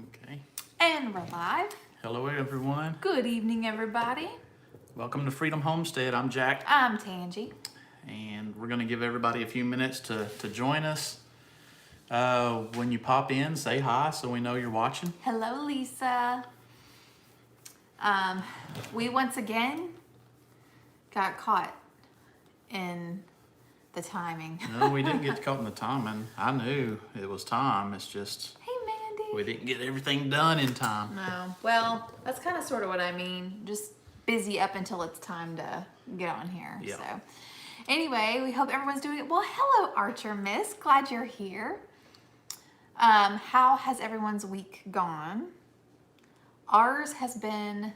Okay. And we're live. Hello, everyone. Good evening, everybody. Welcome to Freedom Homestead. I'm Jack, I'm Tangy. and we're going to give everybody a few minutes to join us. When you pop in, say hi so we know you're watching. Hello, Lisa. We once again got caught in the timing. No, we didn't get caught in the timing. I knew it was time. It's just Hey, Mandy. we didn't get everything done in time. No. Well, that's kind of sort of what I mean. Just busy up until it's time to get on here. Yeah. So, anyway, we hope everyone's doing it. Well, hello, Archer Miss. Glad you're here. How has everyone's week gone? Ours has been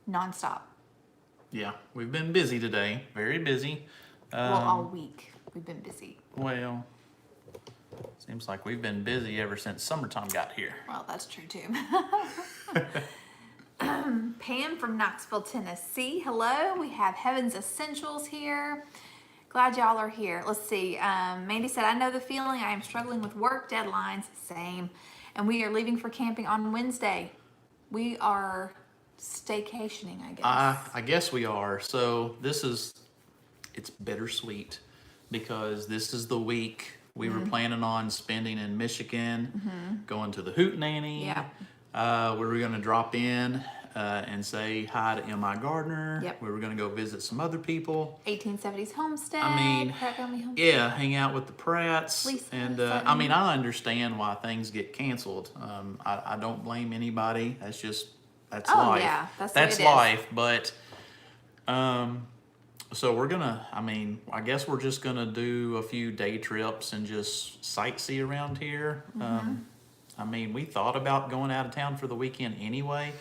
nonstop. Yeah, we've been busy today. Very busy. Well, all week we've been busy. Well, seems like we've been busy ever since summertime got here. Well, that's true too. Pam from Knoxville, Tennessee. Hello. We have Heaven's Essentials here. Glad y'all are here. Let's see. Mandy said, I know the feeling. I am struggling with work deadlines. Same. And we are leaving for camping on Wednesday. We are staycationing, I guess. I guess we are. So it's bittersweet because this is the week we were planning on spending in Michigan, going to the Hootenanny. Yeah. We were going to drop in and say hi to M.I. Gardner. Yep. We were going to go visit some other people. 1870s Homestead. I mean, Pratt Family Homestead. Yeah, hang out with the Pratts. Lisa, and Sutton. I mean, I understand why things get canceled. I don't blame anybody. That's life. Yeah, that's the way it is. life. But so we're gonna. I guess we're just gonna do a few day trips and just sightsee around here. We thought about going out of town for the weekend anyway.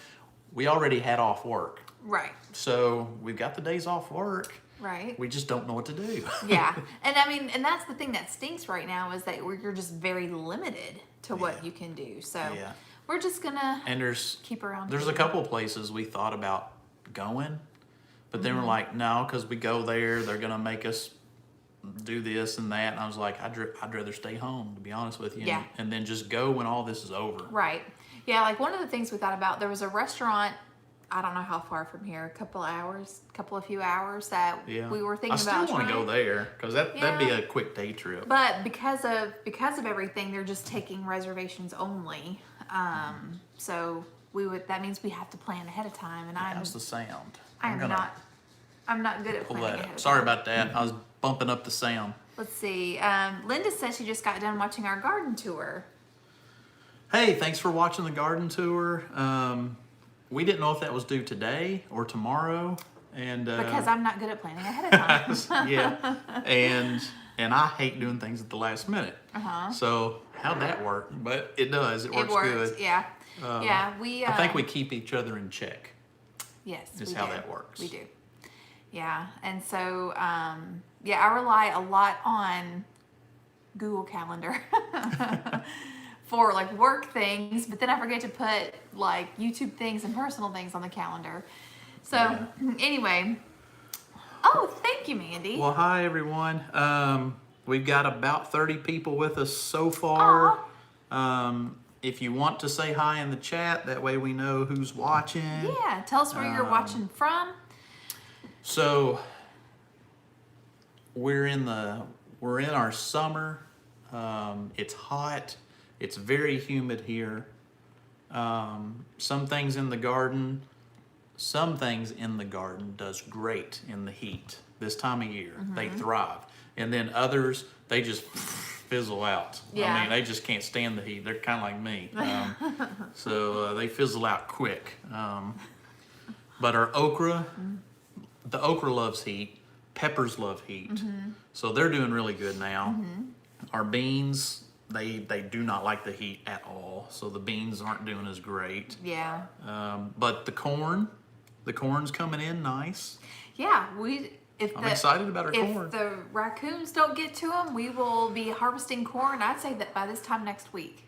We already had off work, Right. so we've got the days off work. Right. We just don't know what to do. Yeah. And that's the thing that stinks right now is that you're just very limited to what you can do. So Yeah. we're just gonna And keep around. there's a couple places we thought about going, but then we're like, no, because we go there, they're gonna make us do this and that. And I was like, I'd rather stay home, to be honest with you. Yeah. And then just go when all this is over. Right. Yeah, like one of the things we thought about, there was a restaurant, I don't know how far from here, a few hours that Yeah. we were thinking I still about want to trying. go there because that'd be Yeah. a quick day trip. But because of everything, they're just taking reservations only. So that means we have to plan ahead of time, and How's the sound? I'm not good at pull planning that ahead up. of Sorry time. about that. I was bumping up the sound. Let's see. Linda said she just got done watching our garden tour. Hey, thanks for watching the garden tour. We didn't know if that was due today or tomorrow, and Because I'm not good at planning ahead of time. yeah, and I hate doing things at the last minute. So how'd that work? But it does. It works good. Yeah. Yeah. I think we keep each other in check. Yes. Is we how do. that works. We do. Yeah. And so I rely a lot on Google Calendar for like work things, but then I forget to put like YouTube things and personal things on the calendar. So anyway, thank you, Mandy. Well, hi everyone. We've got about 30 people with us so far. If you want to say hi in the chat, that way we know who's watching. Yeah, tell us where you're watching from. So we're in our summer. It's hot. It's very humid here. Some things in the garden does great in the heat this time of year. They thrive. And then others, they just fizzle out. Yeah. They just can't stand the heat. They're kind of like me. So they fizzle out quick. But our okra, the okra loves heat. Peppers love heat. So they're doing really good now. Our beans, they do not like the heat at all. So the beans aren't doing as great. Yeah. But the corn's coming in nice. Yeah, I'm excited about our corn. If the raccoons don't get to them, we will be harvesting corn. I'd say that by this time next week.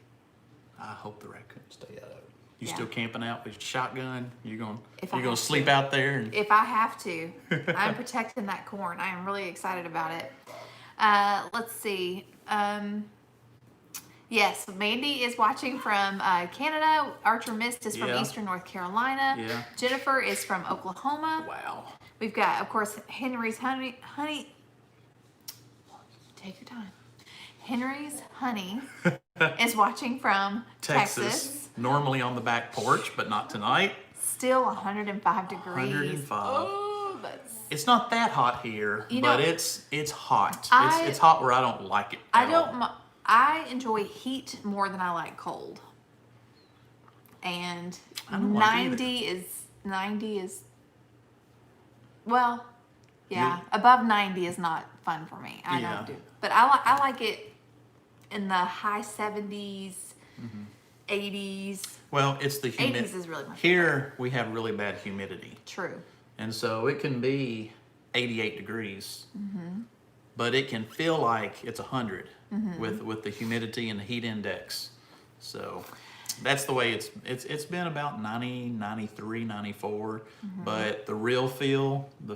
I hope the raccoons stay out of it. You Yeah. still camping out with your shotgun? You're If I gonna have sleep to. out there? And If I have to, I'm protecting that corn. I am really excited about it. Let's see. Yes, Mandy is watching from Canada. Archer Mist is from Yeah. Eastern North Carolina. Yeah. Jennifer is from Oklahoma. Wow. We've got, of course, Henry's Honey. Take your time. Henry's Honey is watching from Texas. Normally on the back porch, but not tonight. Still 105 degrees. 105. Oh, that's... It's not that hot here, You but know, it's hot. I- It's hot where I don't like it. I enjoy heat more than I like cold. And I don't like 90 is well, yeah, above 90 is not fun for me. I Yeah. don't do. But I like it in the high 70s, 80s. Well, it's the humidity. 80s is really my Here we have really bad humidity, True. and so it can be 88 degrees, Mm-hmm. but it can feel like it's 100 with the humidity and the heat index. So that's the way it's been about 90, 93, 94, but the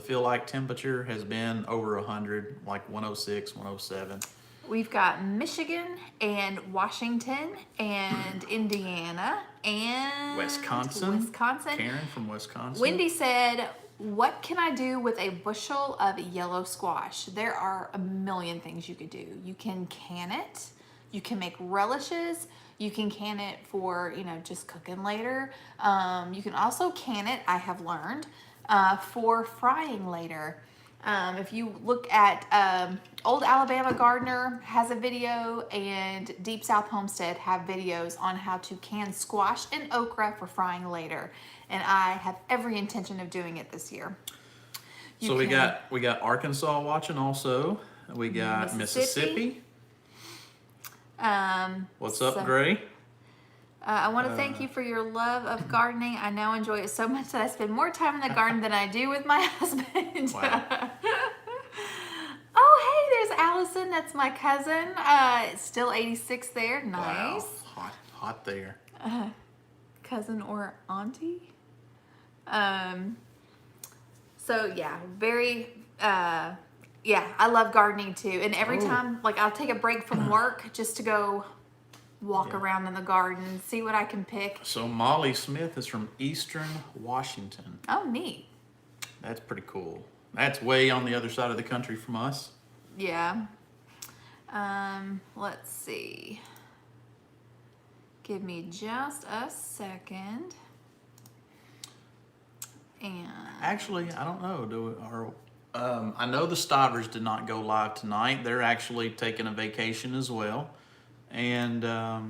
feel like temperature has been over 100, like 106, 107. We've got Michigan and Washington and Indiana and Wisconsin. Wisconsin. Karen from Wisconsin. Wendy said, "What can I do with a bushel of yellow squash?" There are a million things you could do. You can can it. You can make relishes. You can can it for, just cooking later. You can also can it, I have learned, for frying later. If you look at Old Alabama Gardener has a video, and Deep South Homestead have videos on how to can squash and okra for frying later. And I have every intention of doing it this year. So we got Arkansas watching also. We got Mississippi. What's up, Gray? I want to thank you for your love of gardening. I now enjoy it so much that I spend more time in the garden than I do with my husband. Wow. Oh, hey, there's Allison. That's my cousin. It's still 86 there. Nice. Wow. Hot there. Cousin or auntie. So yeah, very, yeah, I love gardening too. And every time, like, I'll take a break from work just to go walk around in the garden, see what I can pick. So Molly Smith is from Eastern Washington. Oh, neat. That's pretty cool. That's way on the other side of the country from us. Yeah. Let's see. Give me just a second. And Actually, I don't know. I know the Stivers did not go live tonight. They're actually taking a vacation as well. And I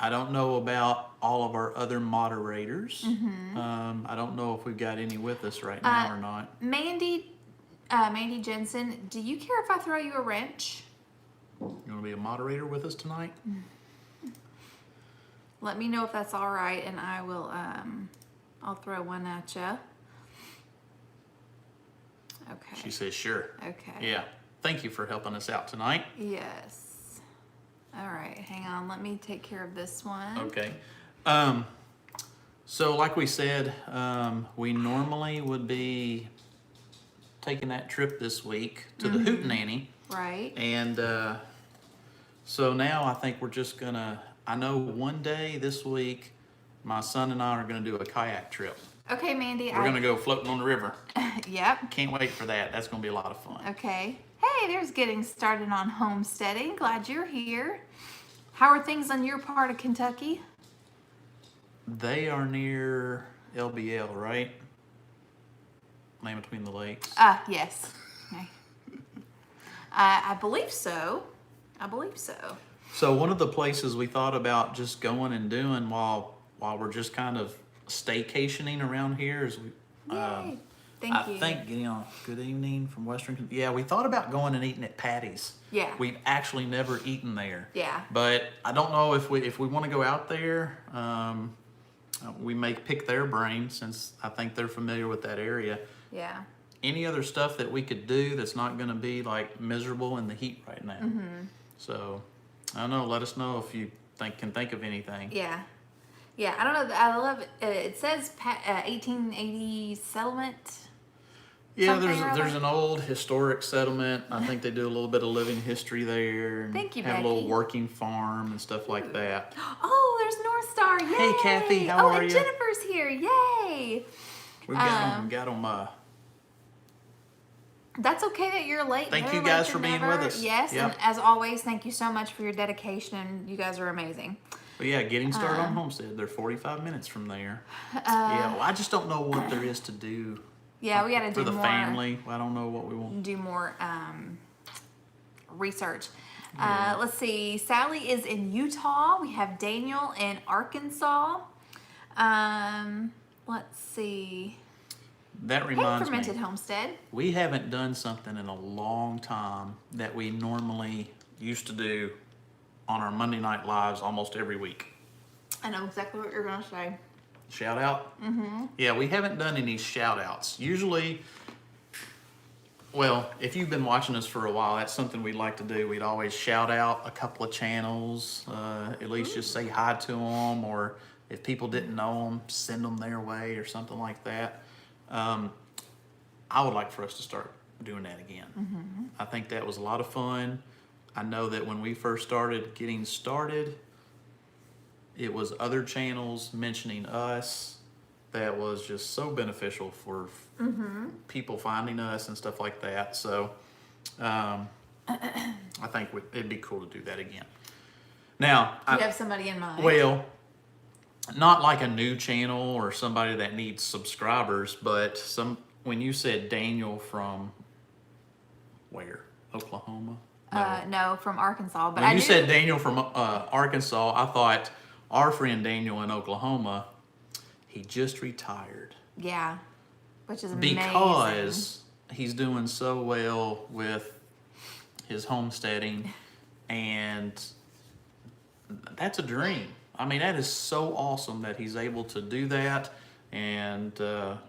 don't know about all of our other moderators. I don't know if we've got any with us right now or not. Mandy Jensen, do you care if I throw you a wrench? You want to be a moderator with us tonight? Let me know if that's all right, and I will. I'll throw one at you. Okay. She says sure. Okay. Yeah. Thank you for helping us out tonight. Yes. All right. Hang on. Let me take care of this one. Okay. So like we said, we normally would be taking that trip this week to the Hootenanny. Right. And so now I think we're just gonna, I know one day this week, my son and I are gonna do a kayak trip. Okay, Mandy. We're gonna go floating on the river. Yep. Can't wait for that. That's gonna be a lot of fun. Okay. Hey, there's getting started on homesteading. Glad you're here. How are things on your part of Kentucky? They are near LBL, right? Land Between the Lakes. Yes. Okay. I believe so. So one of the places we thought about just going and doing while we're just kind of staycationing around here is we. Yay. Thank you. I think, good evening from Western. Yeah, we thought about going and eating at Patty's. Yeah. We've actually never eaten there. Yeah. But I don't know if we want to go out there. We may pick their brain since I think they're familiar with that area. Yeah. Any other stuff that we could do that's not going to be like miserable in the heat right now. So I don't know. Let us know if you can think of anything. Yeah. I don't know. I love it. It says 1880 settlement. Yeah, something or there's other? an old historic settlement. I think they do a little bit of living history there. And Thank you, have a little Becky. working farm and stuff like that. Oh, there's North Star. Yay! Hey, Kathy, how are and ya? Jennifer's here. Yay! We've got them. That's okay that you're late. Thank Better you late guys than for being never. with us. Yes, Yep. and as always, thank you so much for your dedication. You guys are amazing. But yeah, getting started on Homestead. They're 45 minutes from there. Yeah, well, I just don't know what there is to do. Yeah, we got to For do the more. family. I don't know what we want. Do more research. Let's see. Sally is in Utah. We have Daniel in Arkansas. Let's see. That Hey, reminds Fermented me. Homestead. We haven't done something in a long time that we normally used to do on our Monday night lives almost every week. I know exactly what you're going to say. Shout out? Mm-hmm. Yeah, we haven't done any shout outs. Usually, well, if you've been watching us for a while, that's something we'd like to do. We'd always shout out a couple of channels, at least just say hi to them, or if people didn't know them, send them their way or something like that. I would like for us to start doing that again. Mm-hmm. I think that was a lot of fun. I know that when we first started getting started, it was other channels mentioning us that was just so beneficial for people finding us and stuff like that. So I think it'd be cool to do that again. Now, Do you have somebody in mind? well, not like a new channel or somebody that needs subscribers, but when you said Daniel from where? Oklahoma? No, from Arkansas. But When I you do, said Daniel from Arkansas, I thought our friend Daniel in Oklahoma, he just retired yeah, which is amazing. because he's doing so well with his homesteading, and that's a dream. I mean, that is so awesome that he's able to do that and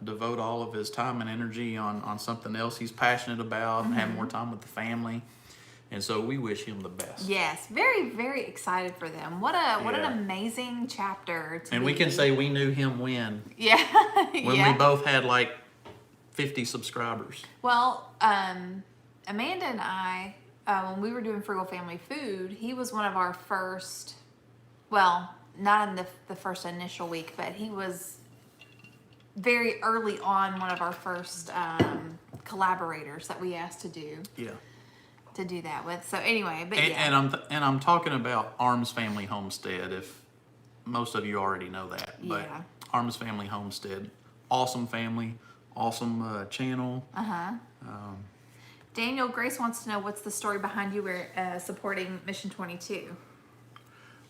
devote all of his time and energy on something else he's passionate about and have more time with the family. And so we wish him the best. Yes, very, very excited for them. What an Yeah. amazing chapter. And we can say we knew him when yeah, we yeah. both had like 50 subscribers. Well, Amanda and I, when we were doing Frugal Family Food, he was one of our first. Well, not in the first initial week, but he was very early on one of our first collaborators that we asked to do that with. So anyway, but yeah. And I'm talking about Arms Family Homestead. If most of you already know that, but Yeah. Arms Family Homestead, awesome family, awesome channel. Daniel, Grace wants to know what's the story behind you supporting Mission 22.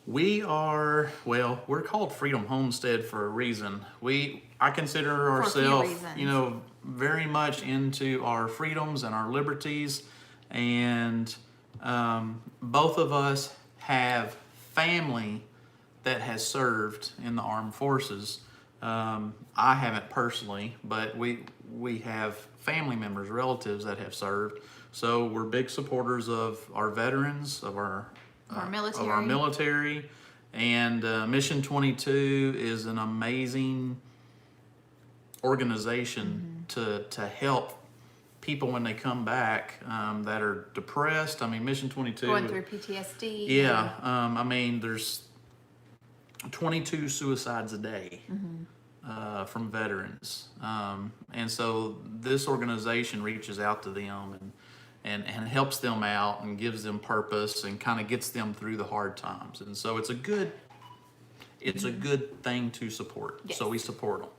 We're called Freedom Homestead for a reason. I consider a few ourselves, reasons. very much into our freedoms and our liberties. And both of us have family that has served in the armed forces. I haven't personally, but we have family members, relatives that have served. So we're big supporters of our veterans, of our military. And Mission 22 is an amazing organization to help people when they come back that are depressed. I mean, Mission 22 Going through PTSD. Yeah, I mean, there's 22 suicides a day from veterans, and so this organization reaches out to them and helps them out and gives them purpose and kind of gets them through the hard times. And so it's a good thing to support. Yes. So we support them.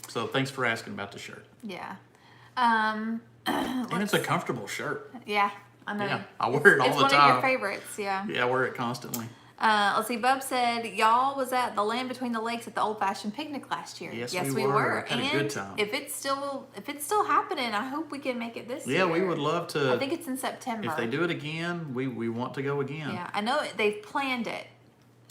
So thanks for asking about the shirt. Yeah. And it's a comfortable shirt. Yeah, I know. Yeah, I wear it all the It's one time. of your favorites, yeah. Yeah, I wear it constantly. Let's see, Bub said, y'all was at the Land Between the Lakes at the Old Fashioned Picnic last year. Yes, we we were. were. Had a And good time. if it's still happening, I hope we can make it this year. Yeah, we would love to. I think it's in September. If they do it again, we want to go again. Yeah, I know they've planned it.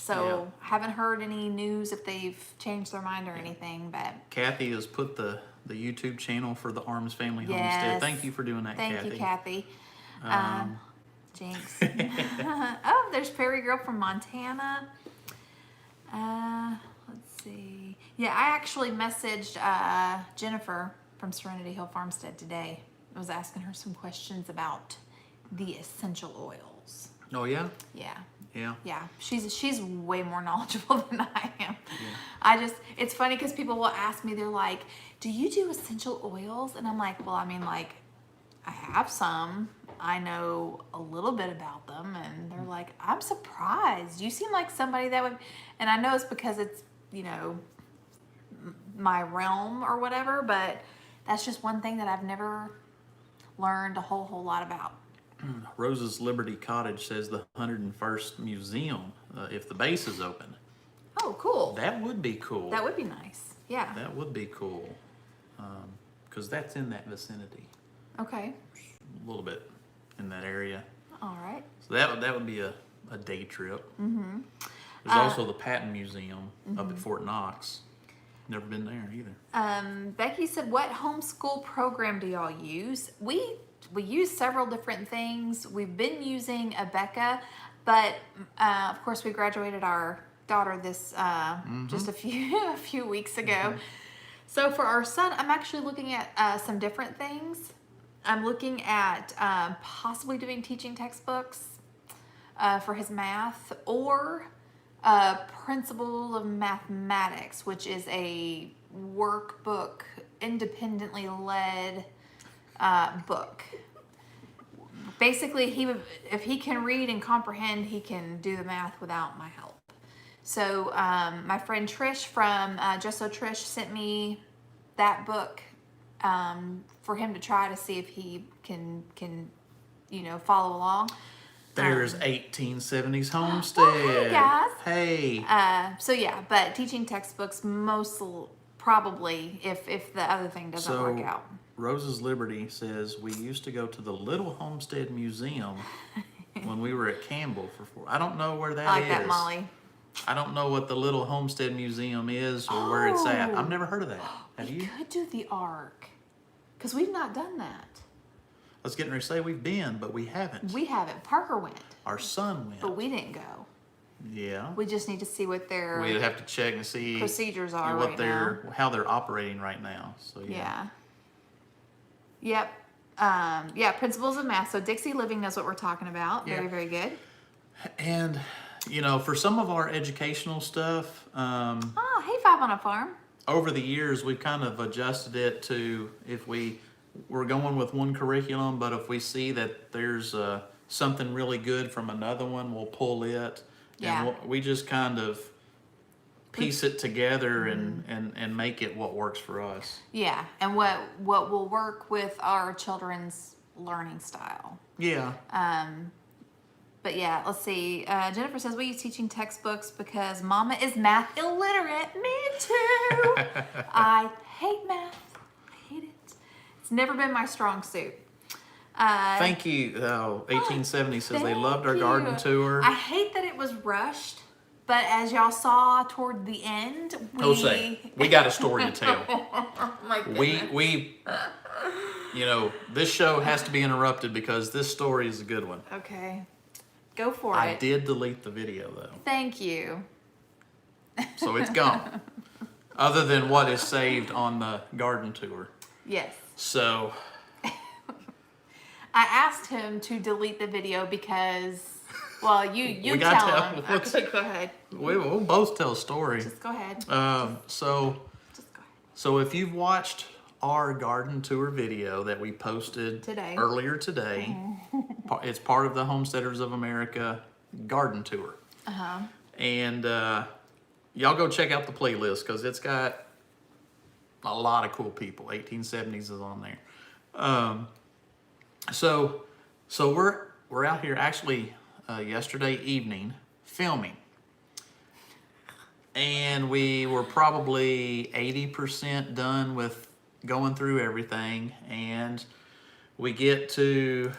So Yeah. haven't heard any news if they've changed their mind or anything, but Kathy has put the YouTube channel for the Arms Family Yes. Homestead. Thank you for doing that, thank Kathy. you, Kathy. Jinx. Oh, there's Prairie Girl from Montana. Let's see. Yeah, I actually messaged Jennifer from Serenity Hill Farmstead today. I was asking her some questions about the essential oils. Oh yeah? Yeah. Yeah. Yeah, she's way more knowledgeable than I am. Yeah. It's funny because people will ask me, they're like, do you do essential oils? And I'm like, well, I mean, like, I have some. I know a little bit about them. And they're like, I'm surprised. You seem like somebody that would, and I know it's because it's, you know, my realm or whatever, but that's just one thing that I've never learned a whole lot about. Rose's Liberty Cottage says the 101st Museum, if the base is open. Oh, cool. That would be cool. That would be nice. Yeah. That would be cool. Because that's in that vicinity. Okay. A little bit in that area. All right. So that would be a day trip. Mm-hmm. There's also the Patton Museum up at Fort Knox. Never been there either. Becky said, what homeschool program do y'all use? We use several different things. We've been using Abeka, but of course we graduated our daughter this just a few weeks ago. So for our son, I'm actually looking at some different things. I'm looking at possibly doing teaching textbooks for his math, or Principle of Mathematics, which is a workbook, independently led book. Basically, if he can read and comprehend, he can do the math without my help. So my friend Trish from Just So Trish sent me that book for him to try to see if he can follow along. There's 1870s Homestead. Oh, hey guys. Hey. So yeah, but teaching textbooks probably if the other thing doesn't work out. Rose's Liberty says we used to go to the Little Homestead Museum when we were at Campbell I don't know where that is. I like that, Molly. I don't know what the Little Homestead Museum is or where it's at. I've never heard of that. Have you? We could do the Ark, because we've not done that. I was getting ready to say we've been, but we haven't. We haven't. Parker went. Our son went. But we didn't go. Yeah. We just need to see what their We'd have to check and see procedures are what right now. how they're operating right now. So yeah. Yep. Yeah, Principles of Math. So Dixie Living knows what we're talking about. Yeah. Very, very good. And for some of our educational stuff, hey, Five on a Farm. over the years we've kind of adjusted it to if we're going with one curriculum, but if we see that there's something really good from another one, we'll pull it. Yeah. And we just kind of piece it together and make it what works for us. Yeah, and what will work with our children's learning style. Yeah. But yeah, let's see. Jennifer says we use teaching textbooks because Mama is math illiterate. Me too. I hate math. I hate it. It's never been my strong suit. Thank you. 1870 says they loved our garden tour. I hate that it was rushed, but as y'all saw toward the end, we got a story to tell. Oh my goodness. This show has to be interrupted because this story is a good one. Okay. Go for I it. did delete the video though. Thank you. So it's gone. Other than what is saved on the garden tour. Yes. So I asked him to delete the video because, well, you gotta tell tell- him. Okay, go ahead. we'll both tell a story. Just go ahead. So Just go ahead. So if you've watched our garden tour video that we posted earlier today, it's part of the Homesteaders of America garden tour. Uh-huh. And y'all go check out the playlist because it's got a lot of cool people. 1870s is on there. So we're out here actually yesterday evening filming. And we were probably 80% done with going through everything, and we get to,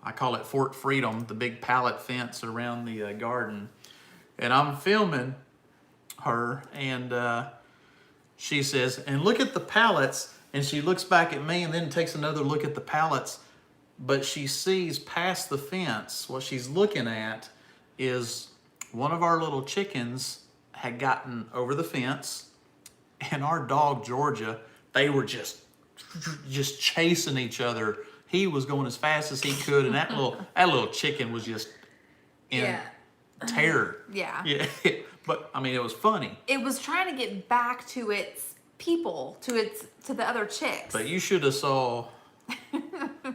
I call it Fort Freedom, the big pallet fence around the garden, and I'm filming her, and she says, and look at the pallets, and she looks back at me and then takes another look at the pallets, but she sees past the fence. What she's looking at is one of our little chickens had gotten over the fence, and our dog Georgia they were just chasing each other. He was going as fast as he could, and that little chicken was just in terror. Yeah. Yeah. But I mean, it was funny. It was trying to get back to its people, to the other chicks. But you should have saw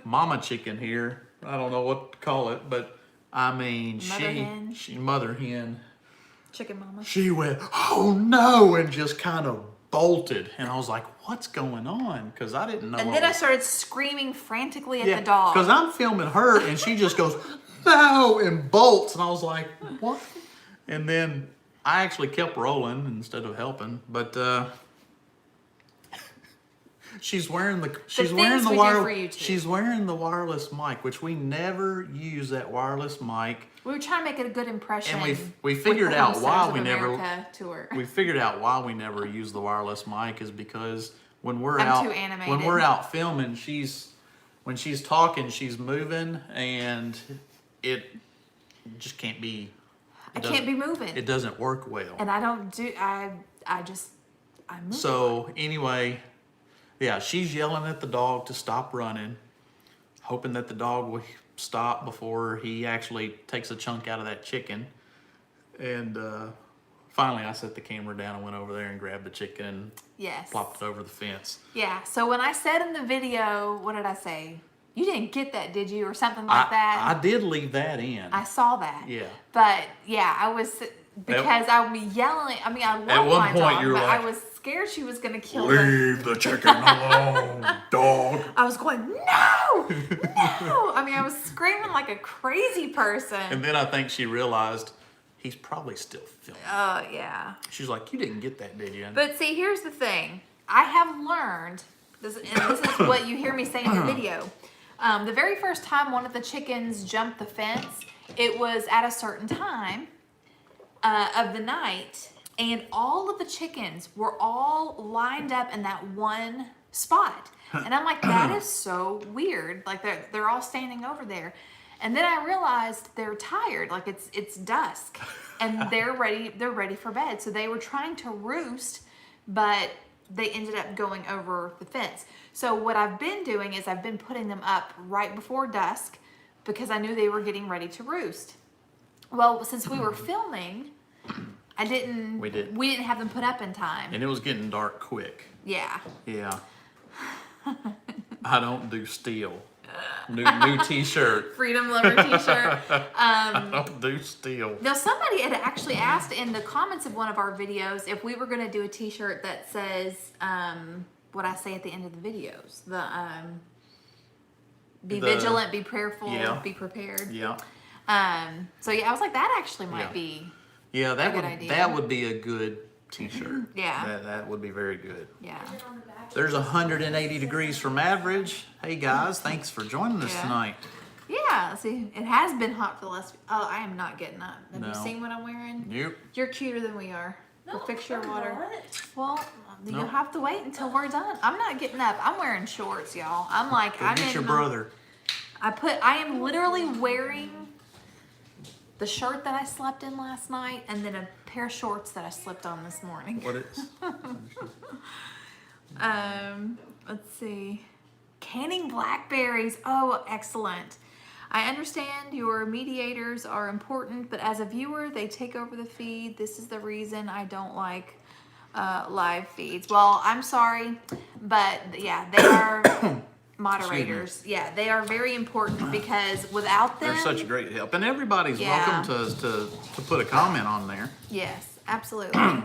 Mama Chicken here. I don't know what to call it, but I mean, mother hen. Chicken mama. She went, oh no, and just kind of bolted. And I was like, what's going on? Because I didn't know. And then I started screaming frantically at the dog. Because I'm filming her, and she just goes, no, and bolts. And I was like, what? And then I actually kept rolling instead of helping. But she's wearing the wireless mic, which we never use that wireless mic. We were trying to make it a good impression. And we figured out why we never tour. We figured out why we never use the wireless mic is because when we're too animated. When we're out filming, when she's talking, she's moving, and it just can't be. I can't be moving. It doesn't work well. And I don't do. I move. So anyway, yeah, she's yelling at the dog to stop running, hoping that the dog will stop before he actually takes a chunk out of that chicken. And finally, I set the camera down and went over there and grabbed the chicken and plopped it over the fence. Yeah. So when I said in the video, what did I say? You didn't get that, did you? Or something like that? I did leave that in. I saw that. Yeah. But yeah, I was, because I would be yelling. I mean, I love my dog, but I was scared she was going to kill her. Leave the chicken alone, dog. I was going, no, no. I mean, I was screaming like a crazy person. And then I think she realized he's probably still filming. Oh, yeah. She's like, you didn't get that, did you? But see, here's the thing. I have learned, and this is what you hear me say in the video. The very first time one of the chickens jumped the fence, it was at a certain time of the night, and all of the chickens were all lined up in that one spot. And I'm like, that is so weird. Like they're all standing over there. And then I realized they're tired, like it's dusk, and they're ready for bed. So they were trying to roost, but they ended up going over the fence. So what I've been doing is I've been putting them up right before dusk because I knew they were getting ready to roost. Well, since we were filming, we didn't have them put up in time. And it was getting dark quick. Yeah. Yeah. I don't do steel. New t-shirt. Freedom Lover t-shirt. I don't do steel. Now somebody had actually asked in the comments of one of our videos if we were going to do a t-shirt that says what I say at the end of the videos. Be vigilant, be prayerful, be prepared. Yeah. So yeah, I was like, that actually might be that would be a good t-shirt. Yeah. That would be very good. Yeah. There's 180 degrees from average. Hey guys, thanks for joining us tonight. Yeah, see, it has been hot for the last. Oh, I am not getting up. Have you seen what I'm wearing? Nope. You're cuter than we are. We'll fix your water. What? Well, you'll have to wait until we're done. I'm not getting up. I'm wearing shorts, y'all. I'm like, I'm Get your brother. I am literally wearing the shirt that I slept in last night, and then a pair of shorts that I slipped on this morning. What is? Let's see. Canning blackberries. Oh, excellent. I understand your mediators are important, but as a viewer, they take over the feed. This is the reason I don't like live feeds. Well, I'm sorry, but yeah, they are moderators. Yeah, they are very important because without them, They're such a great help, and everybody's welcome to put a comment on there. Yes, absolutely.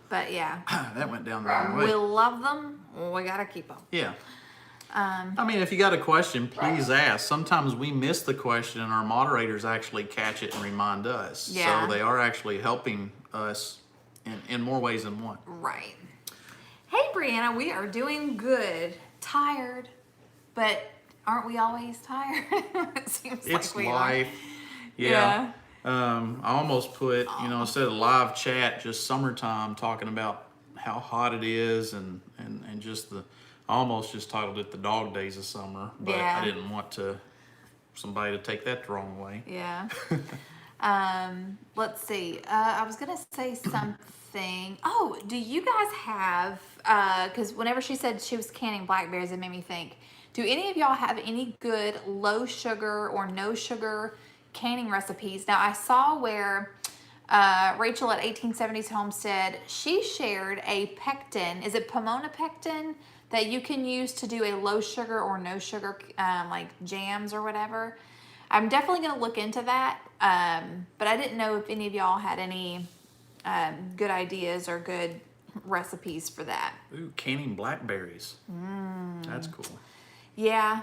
But yeah, That went down the wrong way. we love them. We gotta keep them. Yeah. I mean, if you got a question, please ask. Sometimes we miss the question, and our moderators actually catch it and remind us. Yeah. So they are actually helping us in more ways than one. Right. Hey, Brianna, we are doing good. Tired, but aren't we always tired? It seems It's like we life. are. Yeah. I almost put, instead of live chat, just summertime, talking about how hot it is and just I almost just titled it The Dog Days of Summer, but I didn't want somebody to take that the wrong way. Yeah. Let's see. I was gonna say something. Oh, do you guys have? Because whenever she said she was canning blackberries, it made me think. Do any of y'all have any good low sugar or no sugar canning recipes? Now I saw where Rachel at 1870s Homestead, she shared a pectin. Is it Pomona pectin that you can use to do a low sugar or no sugar like jams or whatever? I'm definitely going to look into that, but I didn't know if any of y'all had any good ideas or good recipes for that. Ooh, canning blackberries. That's cool. Yeah.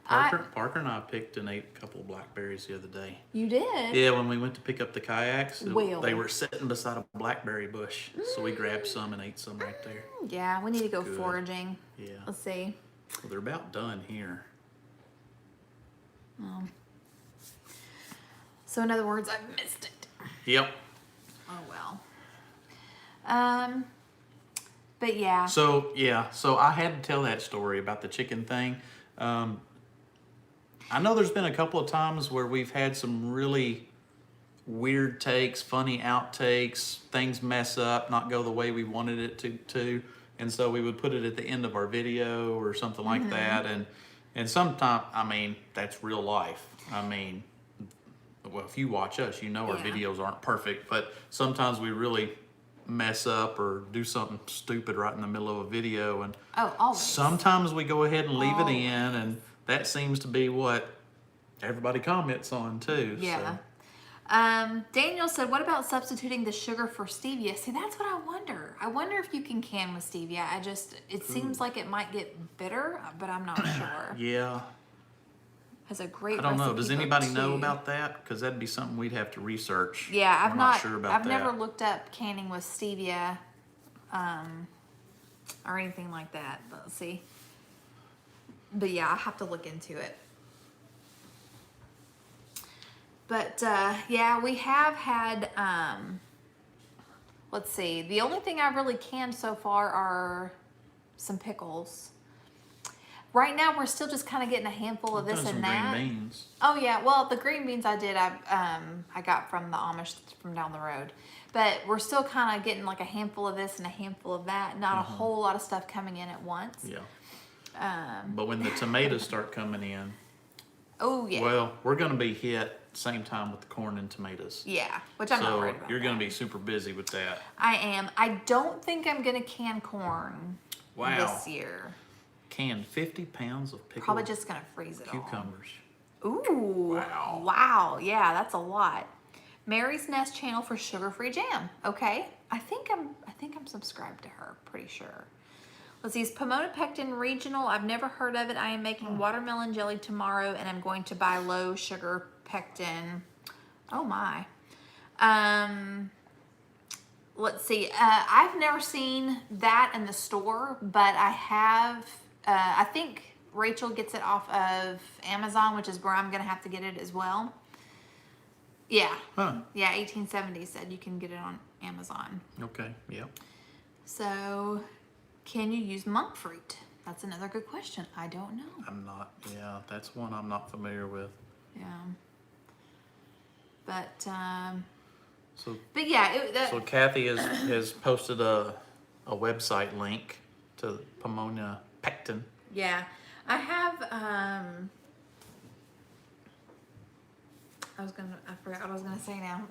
Parker and I picked and ate a couple of blackberries the other day. You did? Yeah, when we went to pick up the kayaks, Well. they were sitting beside a blackberry bush. So we grabbed some and ate some right there. Yeah, we need to go Good. foraging. Yeah. Let's see. Well, they're about done here. So in other words, I missed it. Yep. Oh well. But yeah. So I had to tell that story about the chicken thing. I know there's been a couple of times where we've had some really weird takes, funny outtakes, things mess up, not go the way we wanted it to, and so we would put it at the end of our video or something like that. And sometimes, I mean, that's real life. I mean, well, if you watch us, you know our videos aren't perfect, but sometimes we really mess up or do something stupid right in the middle of a video, and always. sometimes we go ahead and leave it in, and that seems to be what everybody comments on too. Yeah. So. Daniel said, what about substituting the sugar for stevia? See, that's what I wonder. I wonder if you can can with stevia. It seems like it might get bitter, but I'm not sure. Yeah. Has a great I don't know. recipe Does book, anybody know too. about that? Because that'd be something we'd have to research. Yeah, I'm not sure about I've that. never looked up canning with stevia, or anything like that. But let's see. But yeah, I have to look into it. But yeah, we have had. Let's see. The only thing I've really canned so far are some pickles. Right now, we're still just kind of getting a handful of this and that. Green beans. Oh yeah, well the green beans I got from the Amish from down the road, but we're still kind of getting like a handful of this and a handful of that. Not a whole lot of stuff coming in at once. Yeah. But when the tomatoes start coming in, oh yeah. well, we're going to be hit same time with the corn and tomatoes. Yeah, which I'm not worried about. So you're going to be super busy with that. I am. I don't think I'm gonna can corn this year. Canned 50 pounds of pickled Probably just gonna freeze it cucumbers. all. Ooh. Wow. Wow. Yeah, that's a lot. Mary's Nest channel for sugar-free jam. Okay. I think I'm subscribed to her, pretty sure. Let's see, it's Pomona Pectin Regional. I've never heard of it. I am making watermelon jelly tomorrow, and I'm going to buy low sugar pectin. Oh my. Let's see. I've never seen that in the store, but I have. I think Rachel gets it off of Amazon, which is where I'm gonna have to get it as well. Yeah. Huh. Yeah, 1870 said you can get it on Amazon. Okay. Yep. So, can you use monk fruit? That's another good question. I don't know. I'm not. Yeah, that's one I'm not familiar with. Yeah. But So. but yeah. So Kathy has posted a website link to Pomona Pectin. Yeah, I have. I forgot what I was gonna say now.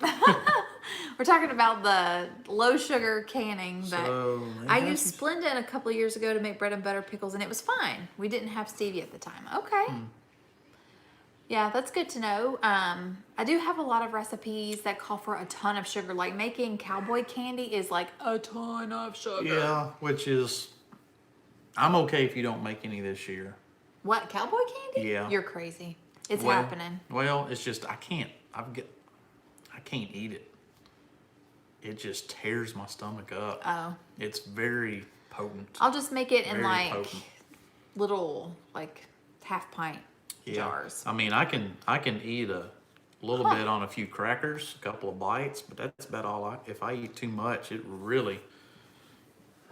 We're talking about the low sugar canning, but So, I used Splenda a couple of years ago to make bread and butter pickles, and it was fine. We didn't have stevia at the time. Okay. Yeah, that's good to know. I do have a lot of recipes that call for a ton of sugar. Like making Cowboy candy is like a ton of sugar. Yeah, which is, I'm okay if you don't make any this year. What, Cowboy candy? Yeah. You're crazy. It's happening. Well, it's just I can't eat it. It just tears my stomach up. Oh. It's very potent. I'll just make it in Very like potent. little like half pint Yeah. jars. I mean, I can eat a little bit on a few crackers, a couple of bites, but that's about all. If I eat too much, it really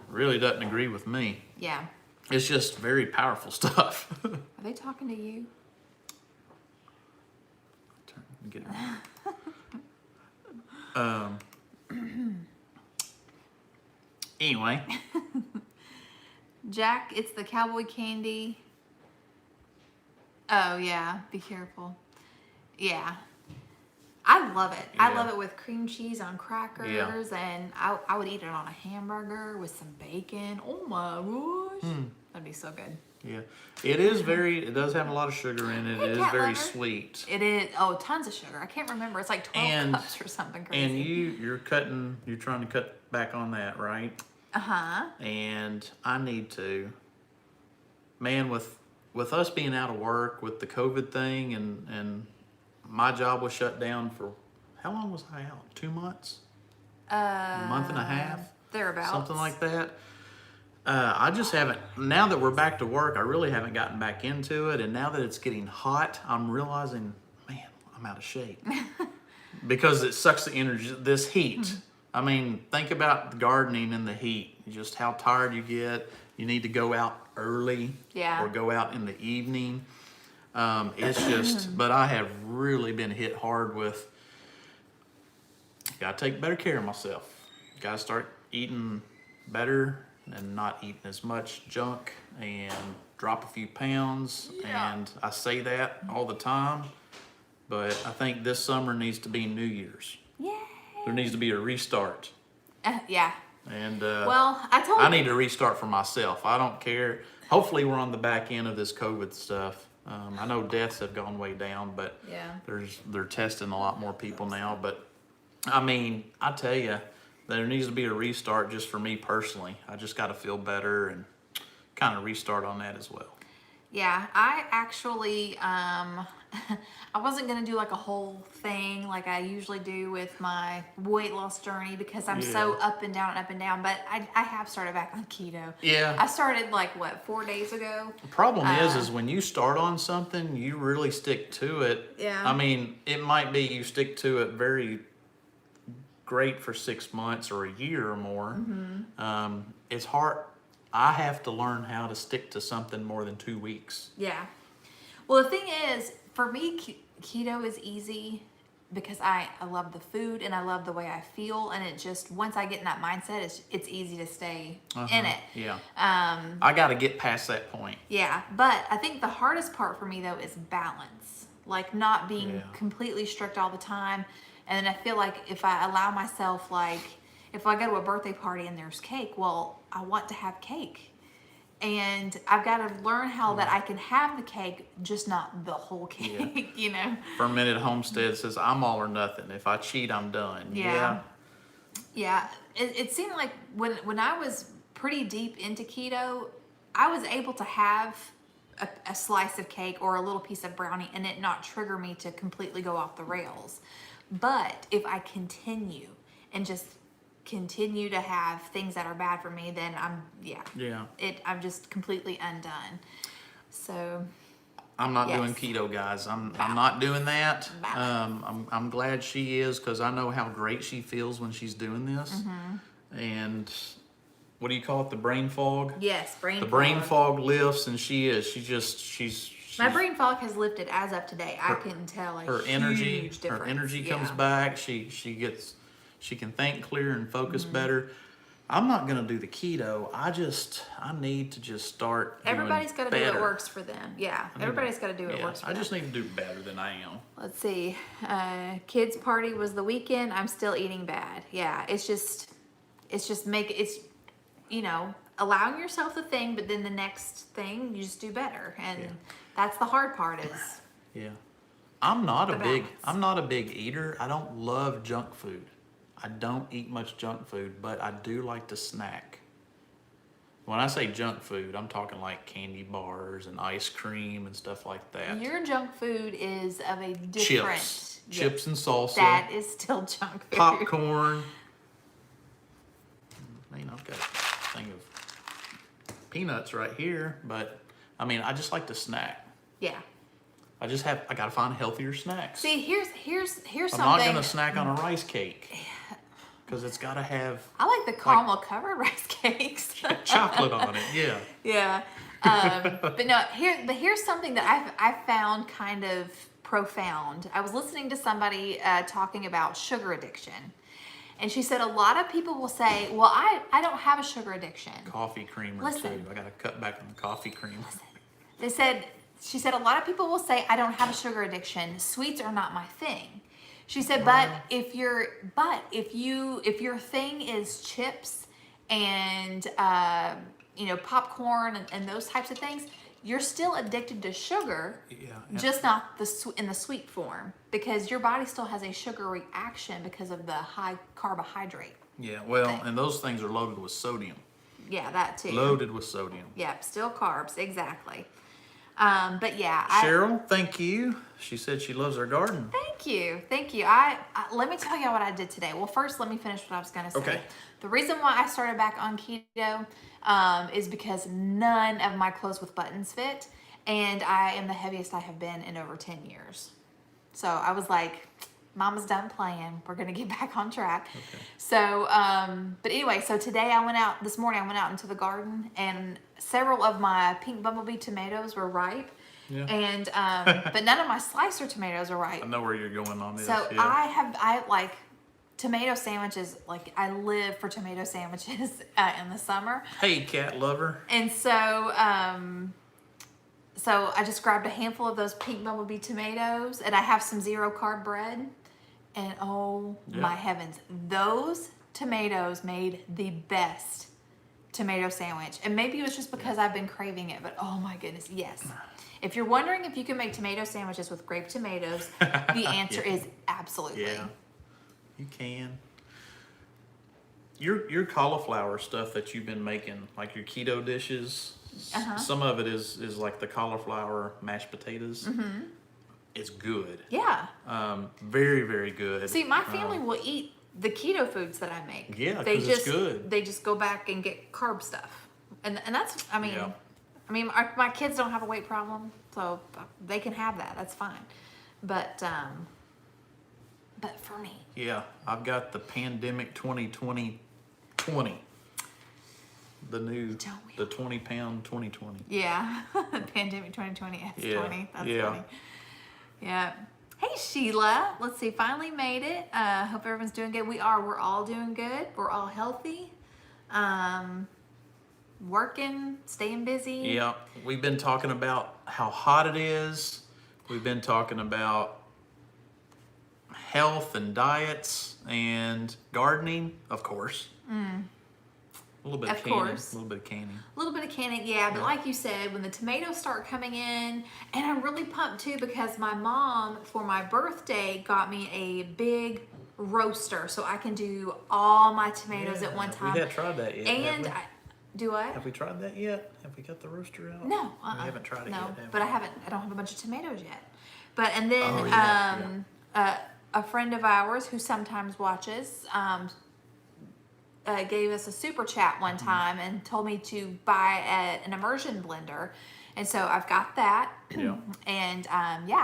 doesn't agree with me. Yeah. It's just very powerful stuff. Are they talking to you? Get it. Anyway, Jack, it's the cowboy candy. Oh yeah, be careful. Yeah. I love it. I Yeah. love it with cream cheese on crackers, and I would eat it on a hamburger with some bacon. Oh my gosh. That'd be so good. yeah, it does have a lot of sugar in it. Hey, It is cat very lover. sweet. It is, oh, tons of sugar. I can't remember. It's like 12 cups or something crazy. And you're trying to cut back on that, right? Uh-huh. And I need to, man, with us being out of work with the COVID thing, and my job was shut down for, how long was I out? 2 months? A month and a half? Thereabouts. Something like that. I just haven't, now that we're back to work, I really haven't gotten back into it. And now that it's getting hot, I'm realizing, man, I'm out of shape. Because it sucks the energy, this heat. I mean, think about gardening in the heat, just how tired you get. You need to go out early or go out in the evening. It's just, but I have really been hit hard with, gotta take better care of myself. Gotta start eating better and not eating as much junk and drop a few pounds. Yeah. And I say that all the time, but I think this summer needs to be New Year's. Yay. There needs to be a restart. Yeah. And Well, I need to restart for myself. I don't care. Hopefully we're on the back end of this COVID stuff. I know deaths have gone way down, but Yeah. they're testing a lot more people now. But I mean, I tell you, there needs to be a restart just for me personally. I just got to feel better and kind of restart on that as well. Yeah, I actually, I wasn't going to do like a whole thing like I usually do with my weight loss journey because I'm so up and down, but I have started back on keto. Yeah. I started like, 4 days ago? The problem is when you start on something, you really stick to it. Yeah. I mean, it might be you stick to it very great for 6 months or a year or more. It's hard. I have to learn how to stick to something more than 2 weeks. Yeah. Well, the thing is, for me, keto is easy because I love the food and I love the way I feel. And it just, once I get in that mindset, it's easy to stay in it. Yeah. I got to get past that point. Yeah. But I think the hardest part for me, though, is balance. Like not being completely strict all the time. And then I feel like if I allow myself, like, if I go to a birthday party and there's cake, well, I want to have cake. And I've got to learn how that I can have the cake, just not the whole cake, you know? Fermented Homestead says, I'm all or nothing. If I cheat, I'm done. Yeah. It seemed like when I was pretty deep into keto, I was able to have a slice of cake or a little piece of brownie and it not trigger me to completely go off the rails. But if I continue and just continue to have things that are bad for me, then I'm just completely undone. So I'm not doing keto, guys. I'm not doing that. I'm glad she is because I know how great she feels when she's doing this. And what do you call it? The brain fog? Yes, brain fog. The brain fog lifts, and she's my brain fog has lifted as of today. I can tell her energy. huge difference. Her energy comes back. She can think clear and focus better. I'm not gonna do the keto. I need to just start. Everybody's got to do better. what works for them. Yeah, everybody's got to do what works for them. I just need to do better than I am. Let's see. Kids party was the weekend. I'm still eating bad. Yeah, it's just allowing yourself the thing, but then the next thing you just do better, and that's the hard part. Is I'm not a big eater. I don't love junk food. I don't eat much junk food, but I do like to snack. When I say junk food, I'm talking like candy bars and ice cream and stuff like that. Your junk food is of a different... Chips and salsa. That is still junk food. Popcorn. Man, I've got a thing of peanuts right here, but I mean, I just like to snack. Yeah. I gotta find healthier snacks. See, here's something. I'm not gonna snack on a rice cake. Because it's gotta have... I like the caramel covered rice cakes. chocolate on it, yeah. Yeah. But no, here's something that I found kind of profound. I was listening to somebody talking about sugar addiction. And she said a lot of people will say, well, I don't have a sugar addiction. Coffee creamer Listen. too. I got to cut back on the coffee cream. She said a lot of people will say, I don't have a sugar addiction. Sweets are not my thing. She said, Well. but if your thing is chips and popcorn and those types of things, you're still addicted to sugar, Yeah. just not in the sweet form, because your body still has a sugar reaction because of the high carbohydrate. Yeah. Well, thing. and those things are loaded with sodium. Yeah, that too. Loaded with sodium. Yep, still carbs, exactly. But yeah, Cheryl, thank you. She said she loves her garden. Thank you. I let me tell you what I did today. Well, first let me finish what I was gonna say. Okay. The reason why I started back on keto is because none of my clothes with buttons fit, and I am the heaviest I have been in over 10 years. So I was like, Mama's done playing. We're gonna get back on track. Okay. So, but anyway, so today this morning I went out into the garden, and several of my pink bumblebee tomatoes were ripe. Yeah. And but none of my slicer tomatoes are ripe. I know where you're going on this. So Yeah. I like tomato sandwiches. Like I live for tomato sandwiches in the summer. Hey, cat lover. And so so I just grabbed a handful of those pink bumblebee tomatoes, and I have some 0 carb bread. And oh my heavens, those tomatoes made the best tomato sandwich. And maybe it was just because I've been craving it, but oh my goodness, yes. If you're wondering if you can make tomato sandwiches with grape tomatoes, the answer is absolutely. Yeah, you can. Your cauliflower stuff that you've been making, like your keto dishes, some of it is like the cauliflower mashed potatoes. Mm-hmm. It's good. Yeah. Very, very good. See, my family will eat the keto foods that I make. Yeah, because it's good. They just go back and get carb stuff, and that's Yeah. My kids don't have a weight problem, so they can have that. That's fine. But for me. Yeah, I've got the Pandemic 2020. The new, the 20-pound 2020. Yeah, Pandemic 2020 S20. Yeah, That's yeah. funny. Yeah. Hey Sheila, let's see. Finally made it. Hope everyone's doing good. We're all doing good. We're all healthy. Working, staying busy. Yeah, we've been talking about how hot it is. We've been talking about health and diets and gardening, of course. A little bit of canning. course. A little bit of canning. A little bit of canning, yeah. But like you said, when the tomatoes start coming in, and I'm really pumped too because my mom, for my birthday, got me a big roaster so I can do all my tomatoes at one time. We haven't tried that yet. And do I? Have we tried that yet? Have we got the roaster out? No, We haven't tried it no, yet. but I don't have a bunch of tomatoes yet. But and then Oh, yeah, a friend of ours who sometimes watches gave us a super chat one time and told me to buy an immersion blender, and so I've got that. Yeah. And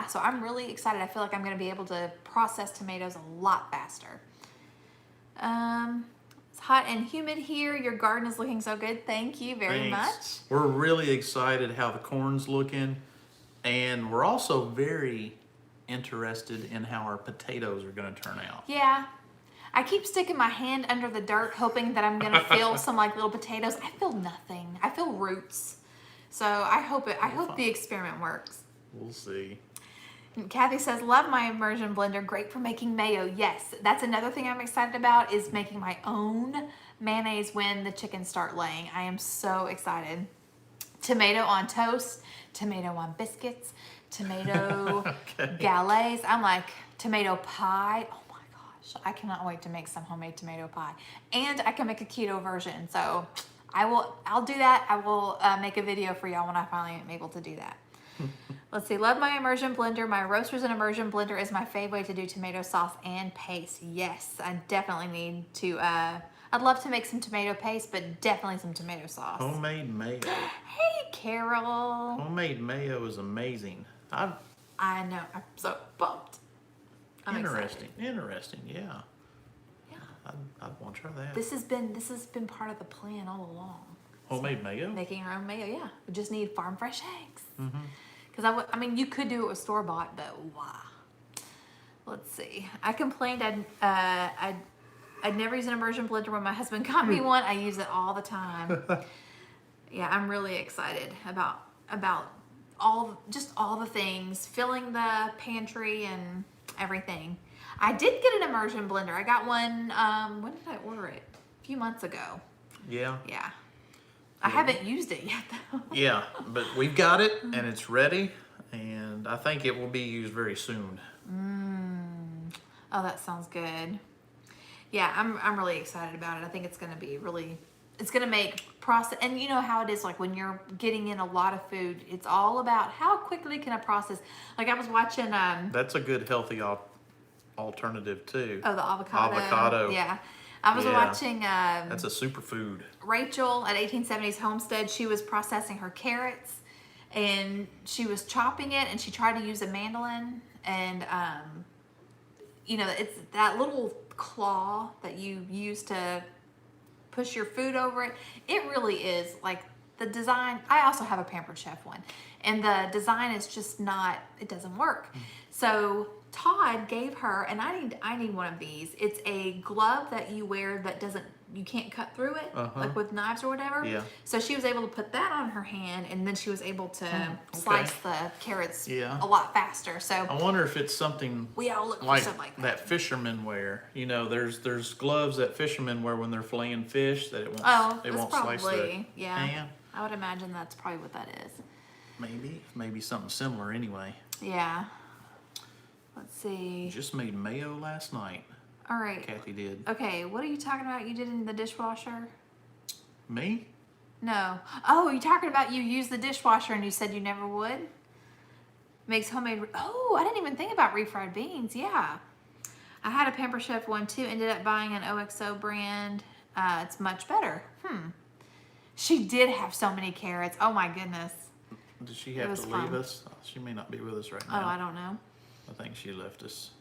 so I'm really excited. I feel like I'm going to be able to process tomatoes a lot faster. It's hot and humid here. Your garden is looking so good. Thank you very much. We're really excited how the corn's looking, and we're also very interested in how our potatoes are going to turn out. Yeah. I keep sticking my hand under the dirt hoping that I'm going to feel some like little potatoes. I feel nothing. I feel roots. So I hope the experiment works. We'll see. Kathy says, love my immersion blender. Great for making mayo. Yes, that's another thing I'm excited about is making my own mayonnaise when the chickens start laying. I am so excited. Tomato on toast, tomato on biscuits, tomato galets. I'm like, tomato pie. Oh my gosh, I cannot wait to make some homemade tomato pie. And I can make a keto version. So I'll do that. I will make a video for y'all when I finally am able to do that. Let's see. Love my immersion blender. My roaster's an immersion blender is my favorite way to do tomato sauce and paste. Yes, I definitely need to. I'd love to make some tomato paste, but definitely some tomato sauce. Homemade mayo. Hey, Carol. Homemade mayo is amazing. I know. I'm so pumped. I'm Interesting. excited. Interesting. Yeah. Yeah. I'd want to try that. This has been part of the plan all along. Homemade mayo? Making our own mayo, yeah. We just need farm fresh eggs. Because I mean, you could do it with store bought, but wow. Let's see. I complained I I'd never used an immersion blender. When my husband got me one, I use it all the time. Yeah, I'm really excited about all the things, filling the pantry and everything. I did get an immersion blender. I got one, when did I order it? A few months ago. Yeah. Yeah. I haven't used it yet though. Yeah, but we've got it and it's ready, and I think it will be used very soon. Oh, that sounds good. Yeah, I'm really excited about it. I think it's going to be really, it's going to make process, and you know how it is, like when you're getting in a lot of food, it's all about how quickly can I process. Like I was watching, That's a good healthy alternative too. oh, the avocado. Avocado. Yeah. I was watching That's a superfood. Rachel at 1870s Homestead. She was processing her carrots and she was chopping it, and she tried to use a mandolin, and you know, it's that little claw that you use to push your food over it. It really is like the design. I also have a Pampered Chef one, and the design is just not, it doesn't work. So Todd gave her, and I need one of these. It's a glove that you wear that doesn't, you can't cut through it, like with knives or whatever. Yeah. So she was able to put that on her hand, and then she was able to slice the carrots a lot faster. So I wonder if it's something we all look for like stuff like that fishermen wear. You know, there's gloves that fishermen wear when they're filleting fish that it won't slice the hand. I would imagine that's probably what that is. Maybe something similar anyway. Yeah. Let's see. Just made mayo last night. All right. Kathy did. Okay, what are you talking about? You did in the dishwasher? Me? No. Oh, you talking about you used the dishwasher and you said you never would? Makes homemade. Oh, I didn't even think about refried beans. Yeah. I had a Pampered Chef one too. Ended up buying an OXO brand. It's much better. She did have so many carrots. Oh my goodness. Did she have to leave us? She may not be with us right now. Oh, I don't know. I think she left us.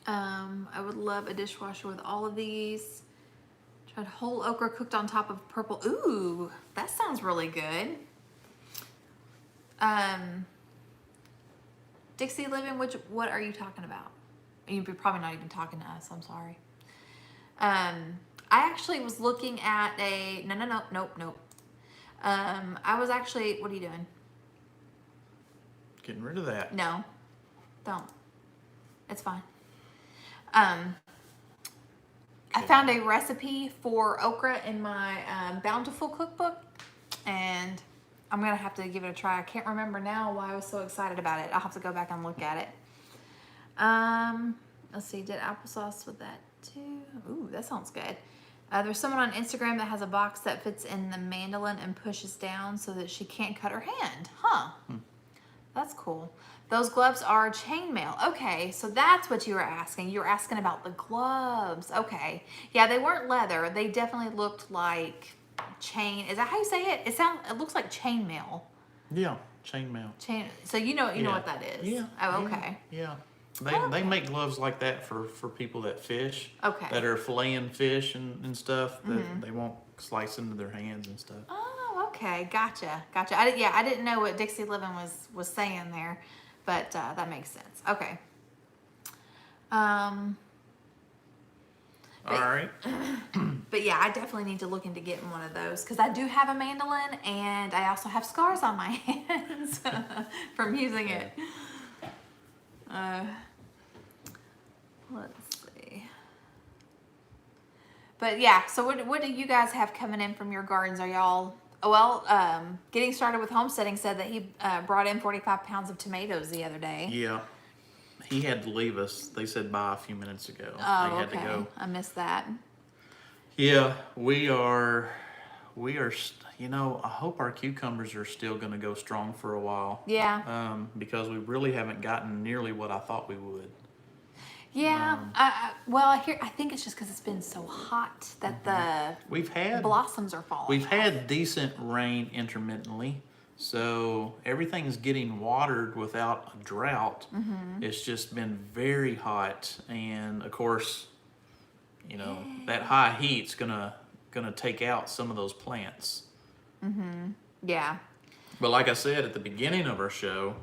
I would love a dishwasher with all of these. Tried whole okra cooked on top of purple. Ooh, that sounds really good. Dixie Living, what are you talking about? You're probably not even talking to us. I'm sorry. I actually was looking at a nope. I was actually, what are you doing? Getting rid of that. No, don't. It's fine. I found a recipe for okra in my Bountiful cookbook, and I'm gonna have to give it a try. I can't remember now why I was so excited about it. I'll have to go back and look at it. Let's see, did applesauce with that too? Ooh, that sounds good. There's someone on Instagram that has a box that fits in the mandolin and pushes down so that she can't cut her hand. That's cool. Those gloves are chainmail. Okay, so that's what you were asking. You were asking about the gloves. Okay. Yeah, they weren't leather. They definitely looked like chain. Is that how you say it? It looks like chainmail. Yeah, chainmail. So you know what that is. Yeah. Oh, okay. Yeah. They make gloves like that for people that fish. Okay. That are filleting fish and stuff that they won't slice into their hands and stuff. Oh, okay. Gotcha. I didn't know what Dixie Living was saying there, but that makes sense. Okay. All right. But yeah, I definitely need to look into getting one of those because I do have a mandolin and I also have scars on my hands from using it. Let's see. But yeah, so what do you guys have coming in from your gardens? Are y'all, Getting Started with Homesteading said that he brought in 45 pounds of tomatoes the other day. Yeah. He had to leave us. They said bye a few minutes ago. Oh, they had okay. to go. I missed that. Yeah, we are, I hope our cucumbers are still going to go strong for a while. Yeah. Because we really haven't gotten nearly what I thought we would. Yeah. I think it's just because it's been so hot that the blossoms are falling. We've had decent rain intermittently, so everything's getting watered without a drought. It's just been very hot, and of course, that high heat's gonna take out some of those plants. Yeah. But like I said at the beginning of our show,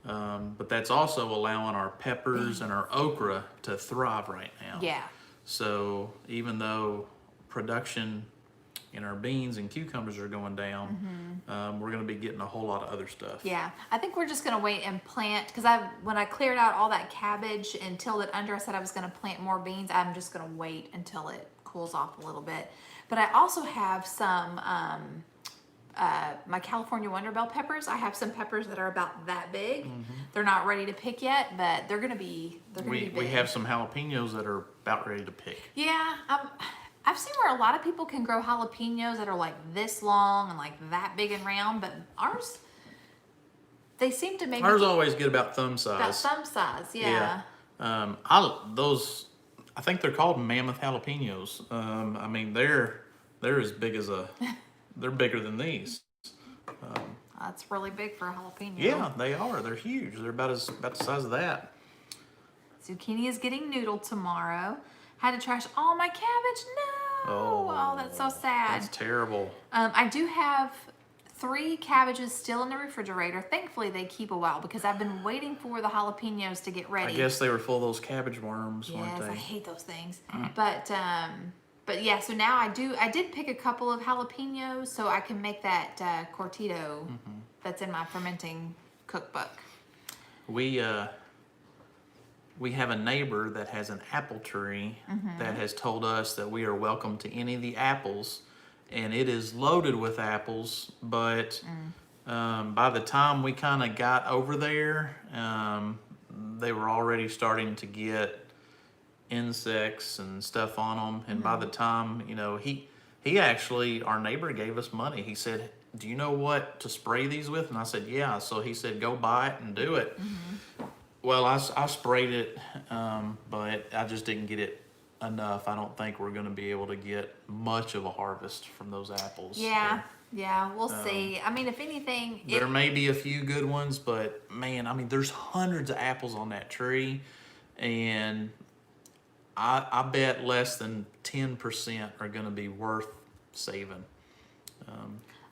but that's also allowing our peppers and our okra to thrive right now. Yeah. So even though production in our beans and cucumbers are going down, we're going to be getting a whole lot of other stuff. Yeah, I think we're just gonna wait and plant, because when I cleared out all that cabbage and tilled it under, I said I was gonna plant more beans. I'm just gonna wait until it cools off a little bit. But I also have some my California Wonder Bell peppers. I have some peppers that are about that big. They're not ready to pick yet, but they're gonna be big. We have some jalapenos that are about ready to pick. Yeah, I've seen where a lot of people can grow jalapenos that are like this long and like that big and round, but ours, they seem to maybe Ours always get about thumb size. about thumb size. Yeah. I think they're called mammoth jalapenos. I mean, they're as big as they're bigger than these. That's really big for a jalapeno. Yeah, they are. They're huge. They're about the size of that. Zucchini is getting noodled tomorrow. Had to trash all my cabbage. No. Oh, that's so sad. That's terrible. I do have 3 cabbages still in the refrigerator. Thankfully, they keep a while because I've been waiting for the jalapenos to get ready. I guess they were full of those cabbage worms, weren't Yes, they? I hate those things. But yeah, so now I did pick a couple of jalapenos so I can make that cortito that's in my fermenting cookbook. We have a neighbor that has an apple tree that has told us that we are welcome to any of the apples, and it is loaded with apples, but by the time we kind of got over there, they were already starting to get insects and stuff on them, and by the time, he actually, our neighbor gave us money. He said, do you know what to spray these with? And I said, yeah. So he said, go buy it and do it. Well, I sprayed it, but I just didn't get it enough. I don't think we're going to be able to get much of a harvest from those apples. Yeah, we'll see. I mean, if anything... There may be a few good ones, but man, I mean, there's hundreds of apples on that tree, and I bet less than 10% are going to be worth saving.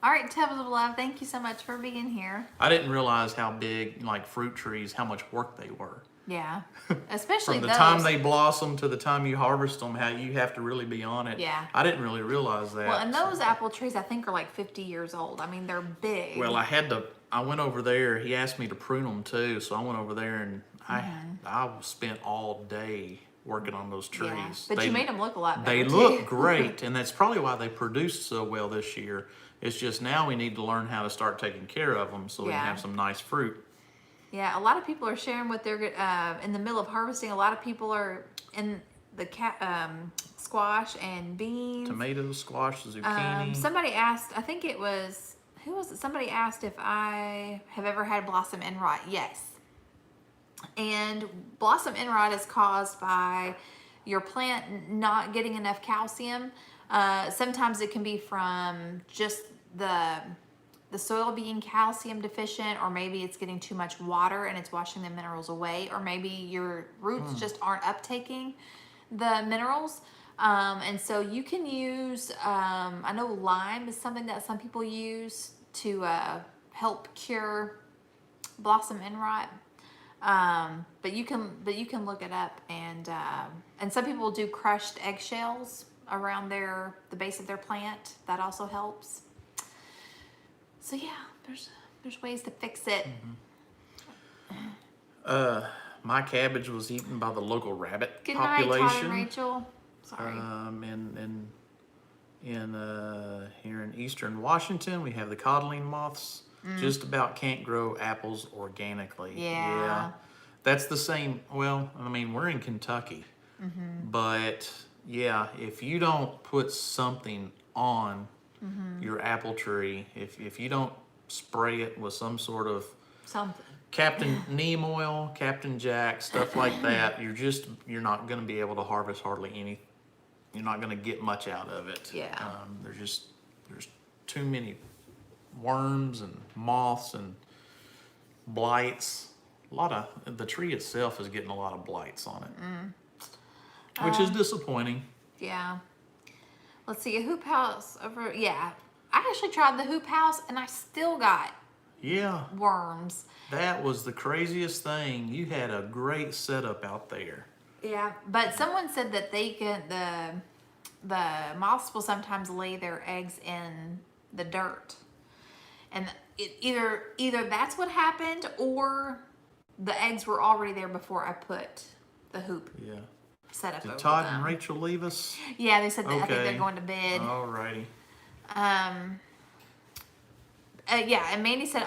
All right, Tubs of Love, thank you so much for being here. I didn't realize how big, like fruit trees, how much work they were. Yeah, especially From the those. time they blossom to the time you harvest them, how you have to really be on it. Yeah. I didn't really realize that. Well, and those apple trees, I think, are like 50 years old. I mean, they're big. Well, I went over there. He asked me to prune them too, so I went over there and I spent all day working on those trees. Yeah, but you made them look a lot better. They look great, and that's probably why they produced so well this year. It's just now we need to learn how to start taking care of them so we can have some nice fruit. Yeah, a lot of people are sharing what they're in the middle of harvesting. A lot of people are in the squash and beans. Tomatoes, squash, zucchini. Somebody asked, I think it was, who was it? Somebody asked if I have ever had blossom end rot. Yes. And blossom end rot is caused by your plant not getting enough calcium. Sometimes it can be from just the soil being calcium deficient, or maybe it's getting too much water and it's washing the minerals away, or maybe your roots just aren't uptaking the minerals. And so you can use, I know lime is something that some people use to help cure blossom end rot. But you can look it up, and some people do crushed eggshells around the base of their plant. That also helps. So yeah, there's ways to fix it. My cabbage was eaten by the local rabbit Good night, population. Todd and Rachel. Sorry. Here in eastern Washington, we have the codling moths. Just about can't grow apples organically. Yeah. That's the same. Well, I mean, we're in Kentucky, but yeah, if you don't put something on your apple tree, if you don't spray it with some sort of Something. Captain Neem oil, Captain Jack, stuff like that, you're not going to be able to harvest hardly any. You're not going to get much out of it. Yeah. There's too many worms and moths and blights. The tree itself is getting a lot of blights on it, which is disappointing. Yeah. Let's see, a hoop house over. Yeah, I actually tried the hoop house and I still got worms. That was the craziest thing. You had a great setup out there. Yeah, but someone said that they can the moths will sometimes lay their eggs in the dirt, and either that's what happened or the eggs were already there before I put the hoop Yeah. setup Did over Todd them. and Rachel leave us? Yeah, they said that I think Okay. they're going to bed. Alrighty. Yeah, and Mandy said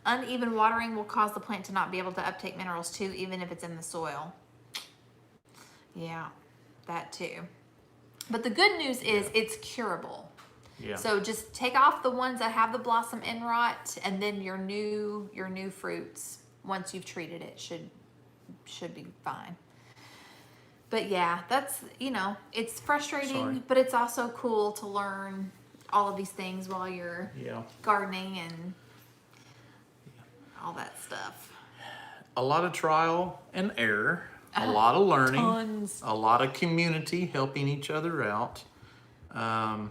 uneven watering will cause the plant to not be able to uptake minerals too, even if it's in the soil. Yeah, that too. But the good news is it's curable. Yeah. So just take off the ones that have the blossom end rot, and then your new fruits, once you've treated it, should be fine. But yeah, that's, it's frustrating, Sorry. but it's also cool to learn all of these things while you're gardening and all that stuff. A lot of trial and error, a lot of learning, Tons. a lot of community helping each other out. I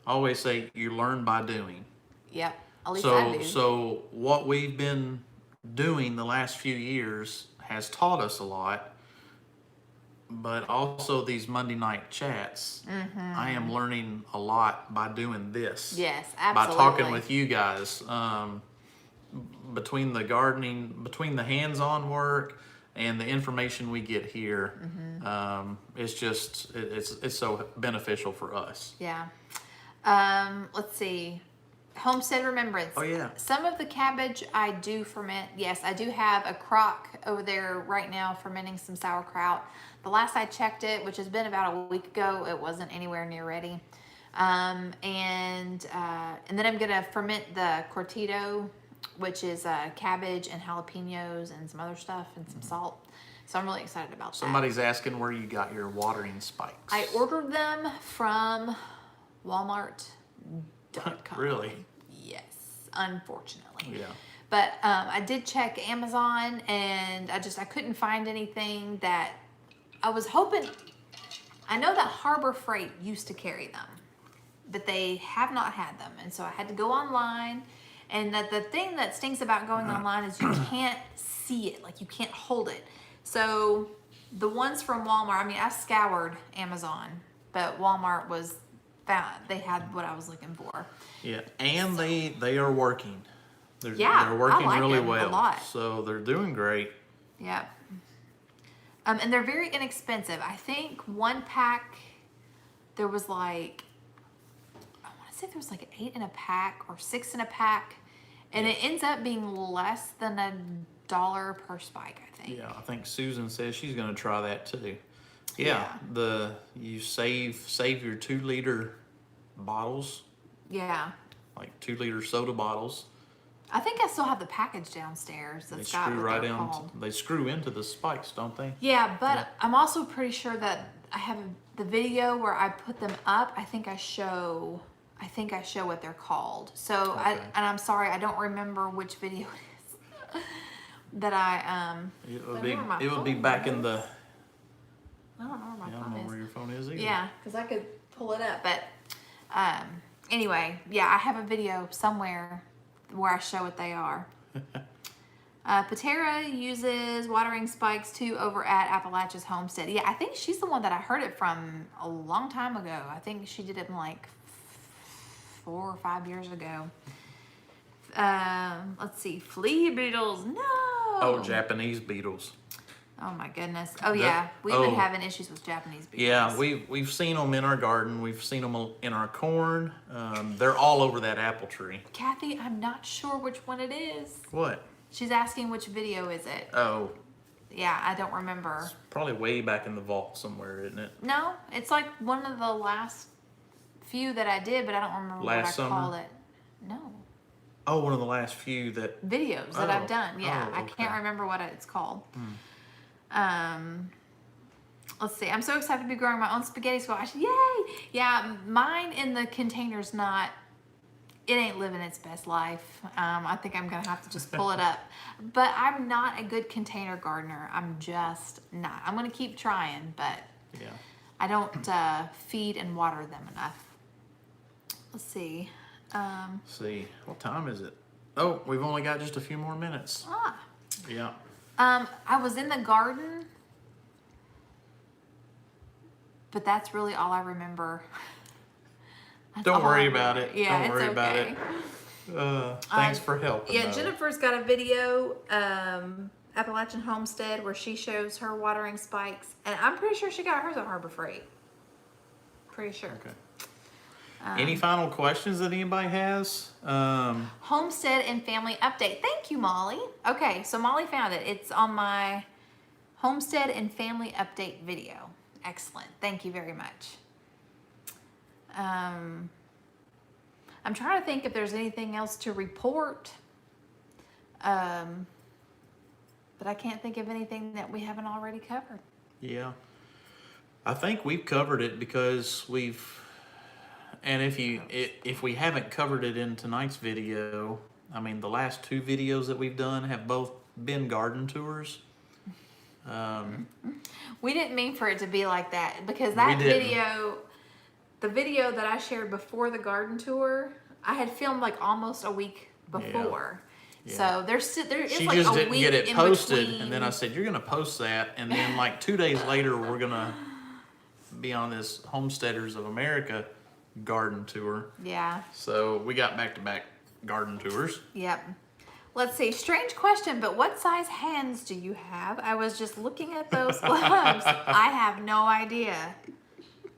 always say you learn by doing. Yep, at least I do. So what we've been doing the last few years has taught us a lot, but also these Monday night chats, I am learning a lot by doing this. Yes, absolutely. By talking with you guys, between the gardening, between the hands-on work and the information we get here, it's just, it's so beneficial for us. Yeah. Let's see. Homestead Remembrance. Oh, yeah. Some of the cabbage I do ferment. Yes, I do have a crock over there right now fermenting some sauerkraut. The last I checked it, which has been about a week ago, it wasn't anywhere near ready. And then I'm going to ferment the cortito, which is cabbage and jalapenos and some other stuff and some salt. So I'm really excited about that. Somebody's asking where you got your watering spikes. I ordered them from Walmart.com. Really? Yes, unfortunately. Yeah. But I did check Amazon, and I couldn't find anything that I was hoping. I know that Harbor Freight used to carry them, but they have not had them, and so I had to go online. And the thing that stinks about going online is you can't see it, like you can't hold it. So the ones from Walmart, I mean, I scoured Amazon, but Walmart they had what I was looking for. Yeah, and they are working. They're I working like really them well. a lot. So they're doing great. Yeah. And they're very inexpensive. I think one pack, there was like, I want to say there was like 8 in a pack or 6 in a pack. And it ends up being less than $1 per spike, I think. Yeah, I think Susan says she's going to try that too. Yeah, you save your 2-liter bottles. Yeah. Like 2-liter soda bottles. I think I still have the package downstairs that's got what they're called. They screw into the spikes, don't they? Yeah, but I'm also pretty sure that I have the video where I put them up. I think I show what they're called. So Okay. I'm sorry, I don't remember which video it is that I It would be back in the. I don't know where my I phone don't know is. where your phone is either. Yeah, because I could pull it up, but anyway, yeah, I have a video somewhere where I show what they are. Patera uses watering spikes too over at Appalachia's Homestead. Yeah, I think she's the one that I heard it from a long time ago. I think she did it like 4 or 5 years ago. Let's see, flea beetles. No. Oh, Japanese beetles. Oh my goodness. Oh yeah, we've been having issues with Japanese beetles. Yeah, we've seen them in our garden. We've seen them in our corn. They're all over that apple tree. Kathy, I'm not sure which one it is. What? She's asking which video is it. Oh. Yeah, I don't remember. It's probably way back in the vault somewhere, isn't it? No, it's like one of the last few that I did, but I don't remember what I called it. No. Oh, one of the last few that videos that I've done. Yeah, okay. I can't remember what it's called. Let's see. I'm so excited to be growing my own spaghetti squash. Yay! Yeah, mine in the container's not. It ain't living its best life. I think I'm gonna have to just pull it up. But I'm not a good container gardener. I'm just not. I'm gonna keep trying, but yeah. I don't feed and water them enough. Let's see. See, what time is it? Oh, we've only got just a few more minutes. Ah. Yeah. I was in the garden, but that's really all I remember. Don't worry about it. Yeah, Don't worry it's about okay. it. Thanks for helping. Yeah, though. Jennifer's got a video, Appalachian Homestead, where she shows her watering spikes, and I'm pretty sure she got hers at Harbor Freight. Pretty sure. Okay. Any final questions that anybody has? Homestead and family update. Thank you, Molly. Okay, so Molly found it. It's on my Homestead and family update video. Excellent. Thank you very much. I'm trying to think if there's anything else to report. But I can't think of anything that we haven't already covered. Yeah. I think we've covered it because and if we haven't covered it in tonight's video, I mean, the last 2 videos that we've done have both been garden tours. We didn't mean for it to be like that, because We that didn't. the video that I shared before the garden tour, I had filmed like almost a week before. Yeah. So there is She like just a didn't week get it in posted, between. and then I said, "You're gonna post that," and then like 2 days later, we're gonna be on this Homesteaders of America garden tour. Yeah. So we got back-to-back garden tours. Yep. Let's see. Strange question, but what size hands do you have? I was just looking at those gloves. I have no idea.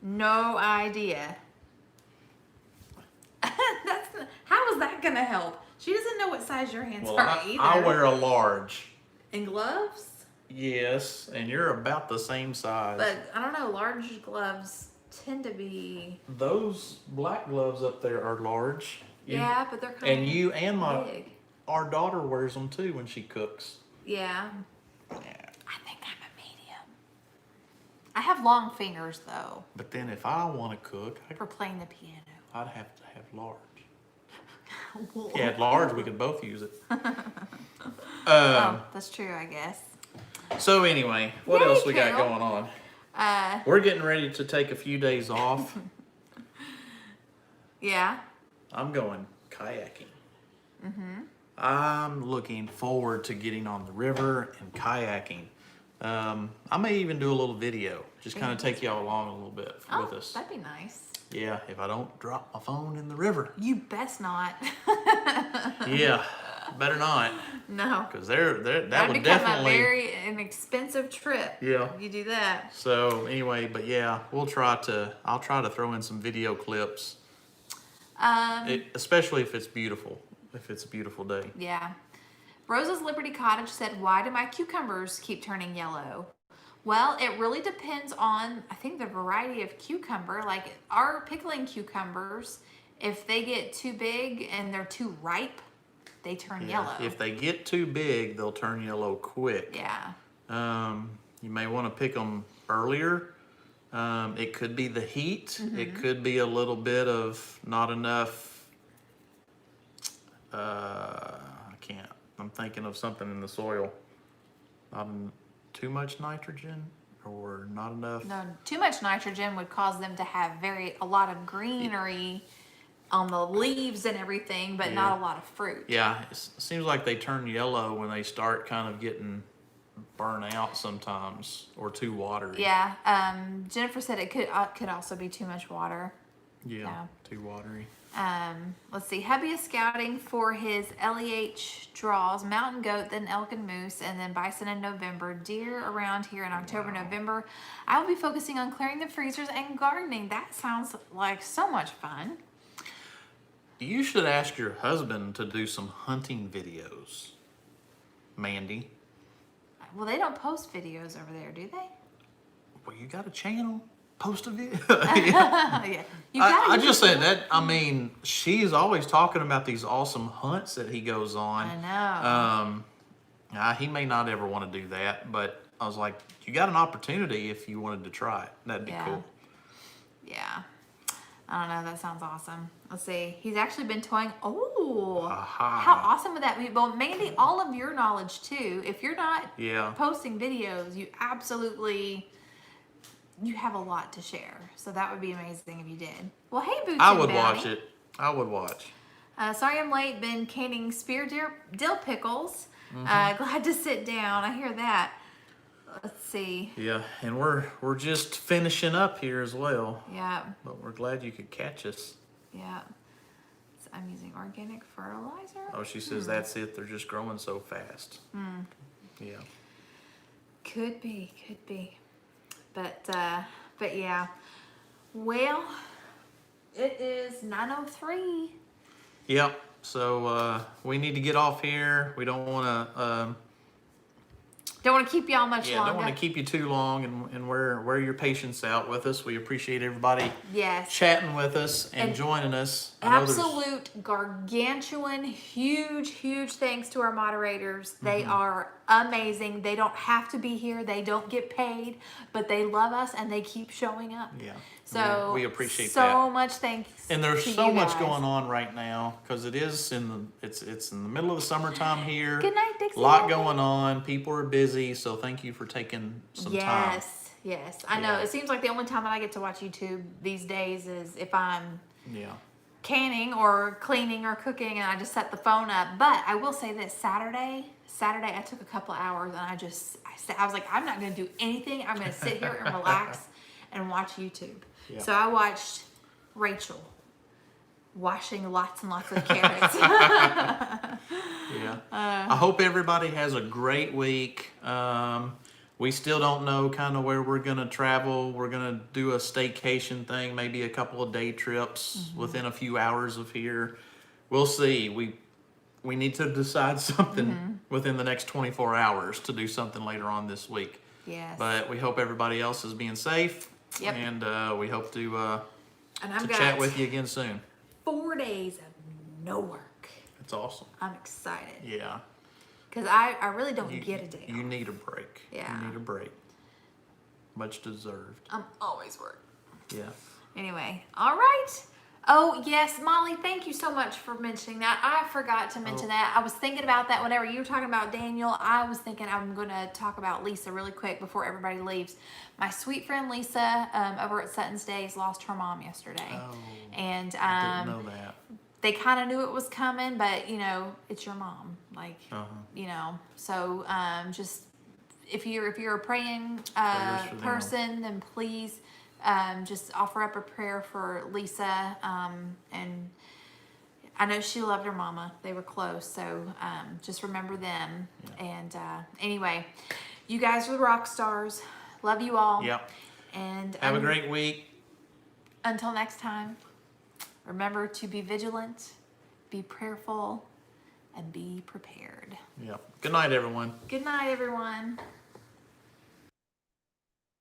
No idea. How is that gonna help? She doesn't know what size your hands Well, are either. I wear a large. In gloves? Yes, and you're about the same size. But I don't know, large gloves tend to be... Those black gloves up there are large. Yeah, but they're kind And you and big. our daughter wears them too when she cooks. Yeah. Yeah. I think I'm a medium. I have long fingers, though, But then if I want to cook, for playing the piano. I'd have to have large. If you had large, we could both use it. Oh, that's true, I guess. So anyway, what Yay, else we got Carol. going on? We're getting ready to take a few days off. Yeah. I'm going kayaking. I'm looking forward to getting on the river and kayaking. I may even do a little video, just kind of take y'all along a little bit with us. That'd be nice. Yeah, if I don't drop my phone in the river. You best not. Yeah, better not, No. because that That'd would become definitely. an expensive trip. Yeah. If you do that. So anyway, but yeah, I'll try to throw in some video clips, especially if it's beautiful, if it's a beautiful day. Yeah. Rosa's Liberty Cottage said, "Why do my cucumbers keep turning yellow?" Well, it really depends on, I think, the variety of cucumber. Like our pickling cucumbers, if they get too big and they're too ripe, they turn yellow. If they get too big, they'll turn yellow quick. Yeah. You may want to pick them earlier. It could be the heat. It could be a little bit of not enough. I'm thinking of something in the soil. Too much nitrogen or not enough. No, too much nitrogen would cause them to have a lot of greenery on the leaves and everything, but not a lot of fruit. Yeah, it seems like they turn yellow when they start kind of getting burnt out sometimes or too watery. Yeah. Jennifer said it could also be too much water. Yeah, too watery. Let's see. Hubby is scouting for his LEH draws, mountain goat, then elk and moose, and then bison in November, deer around here in October, November. I will be focusing on clearing the freezers and gardening. That sounds like so much fun. You should ask your husband to do some hunting videos, Mandy. Well, they don't post videos over there, do they? Well, you got a channel. Post a video. Yeah. You gotta I use just it. said that. I mean, she's always talking about these awesome hunts that he goes on. I know. He may not ever want to do that, but I was like, you got an opportunity if you wanted to try it. That'd be cool. Yeah. I don't know. That sounds awesome. Let's see. He's actually been toying. Oh, Aha. how awesome would that be? Well, Mandy, all of your knowledge too. If you're not Yeah. posting videos, you have a lot to share. So that would be amazing if you did. Well, hey, Boots I and would Bounty. watch it. I would watch. Sorry I'm late. Been canning spear dill pickles. Glad to sit down. I hear that. Let's see. Yeah, and we're just finishing up here as well. Yeah. But we're glad you could catch us. Yeah. So I'm using organic fertilizer. Oh, she says that's it. They're just growing so fast. Yeah. Could be. But yeah. Well, it is 9:03. Yep. So we need to get off here. We don't want to. Don't want to keep y'all much longer. Don't want to keep you too long, and wear your patience out with us. We appreciate everybody Yes. chatting with us and joining us. I know Absolute gargantuan, huge thanks to our moderators. They are amazing. They don't have to be here. They don't get paid, but they love us and they keep showing up. Yeah. So we appreciate so that. So much thanks. And there's to so you much guys. going on right now because it's in the middle of the summertime here. Good night, Dixie. A lot going on. People are busy, so thank you for taking some time. Yes. I know. It seems like the only time that I get to watch YouTube these days is if I'm canning or cleaning or cooking and I just set the phone up. But I will say this, Saturday I took a couple of hours and I was like, I'm not going to do anything. I'm going to sit here and relax and watch YouTube. Yeah. So I watched Rachel washing lots and lots of carrots. I hope everybody has a great week. We still don't know kind of where we're going to travel. We're going to do a staycation thing, maybe a couple of day trips within a few hours of here. We'll see. We need to decide something within the next 24 hours to do something later on this week. Yes. But we hope everybody else is being safe. Yep. And we hope to and chat with you again soon. 4 days of no work. It's awesome. I'm excited. Yeah. Because I really don't get a day You off. need a break. Yeah. You need a break. Much deserved. I'm always working. Yeah. Anyway, all right. Oh, yes, Molly, thank you so much for mentioning that. I forgot to mention that. I was thinking about that whenever you were talking about Daniel. I was thinking I'm going to talk about Lisa really quick before everybody leaves. My sweet friend Lisa over at Sutton's Days lost her mom yesterday. Oh, and I didn't know that. they kind of knew it was coming, but, you know, it's your mom. Like, you know, so just if you're a praying person, then please just offer up a prayer for Lisa. And I know she loved her mama. They were close. So just remember them. Yeah. And anyway, you guys are the rock stars. Love you all. Yep. And have a great week. Until next time, remember to be vigilant, be prayerful, and be prepared. Yep. Good night, everyone. Good night, everyone.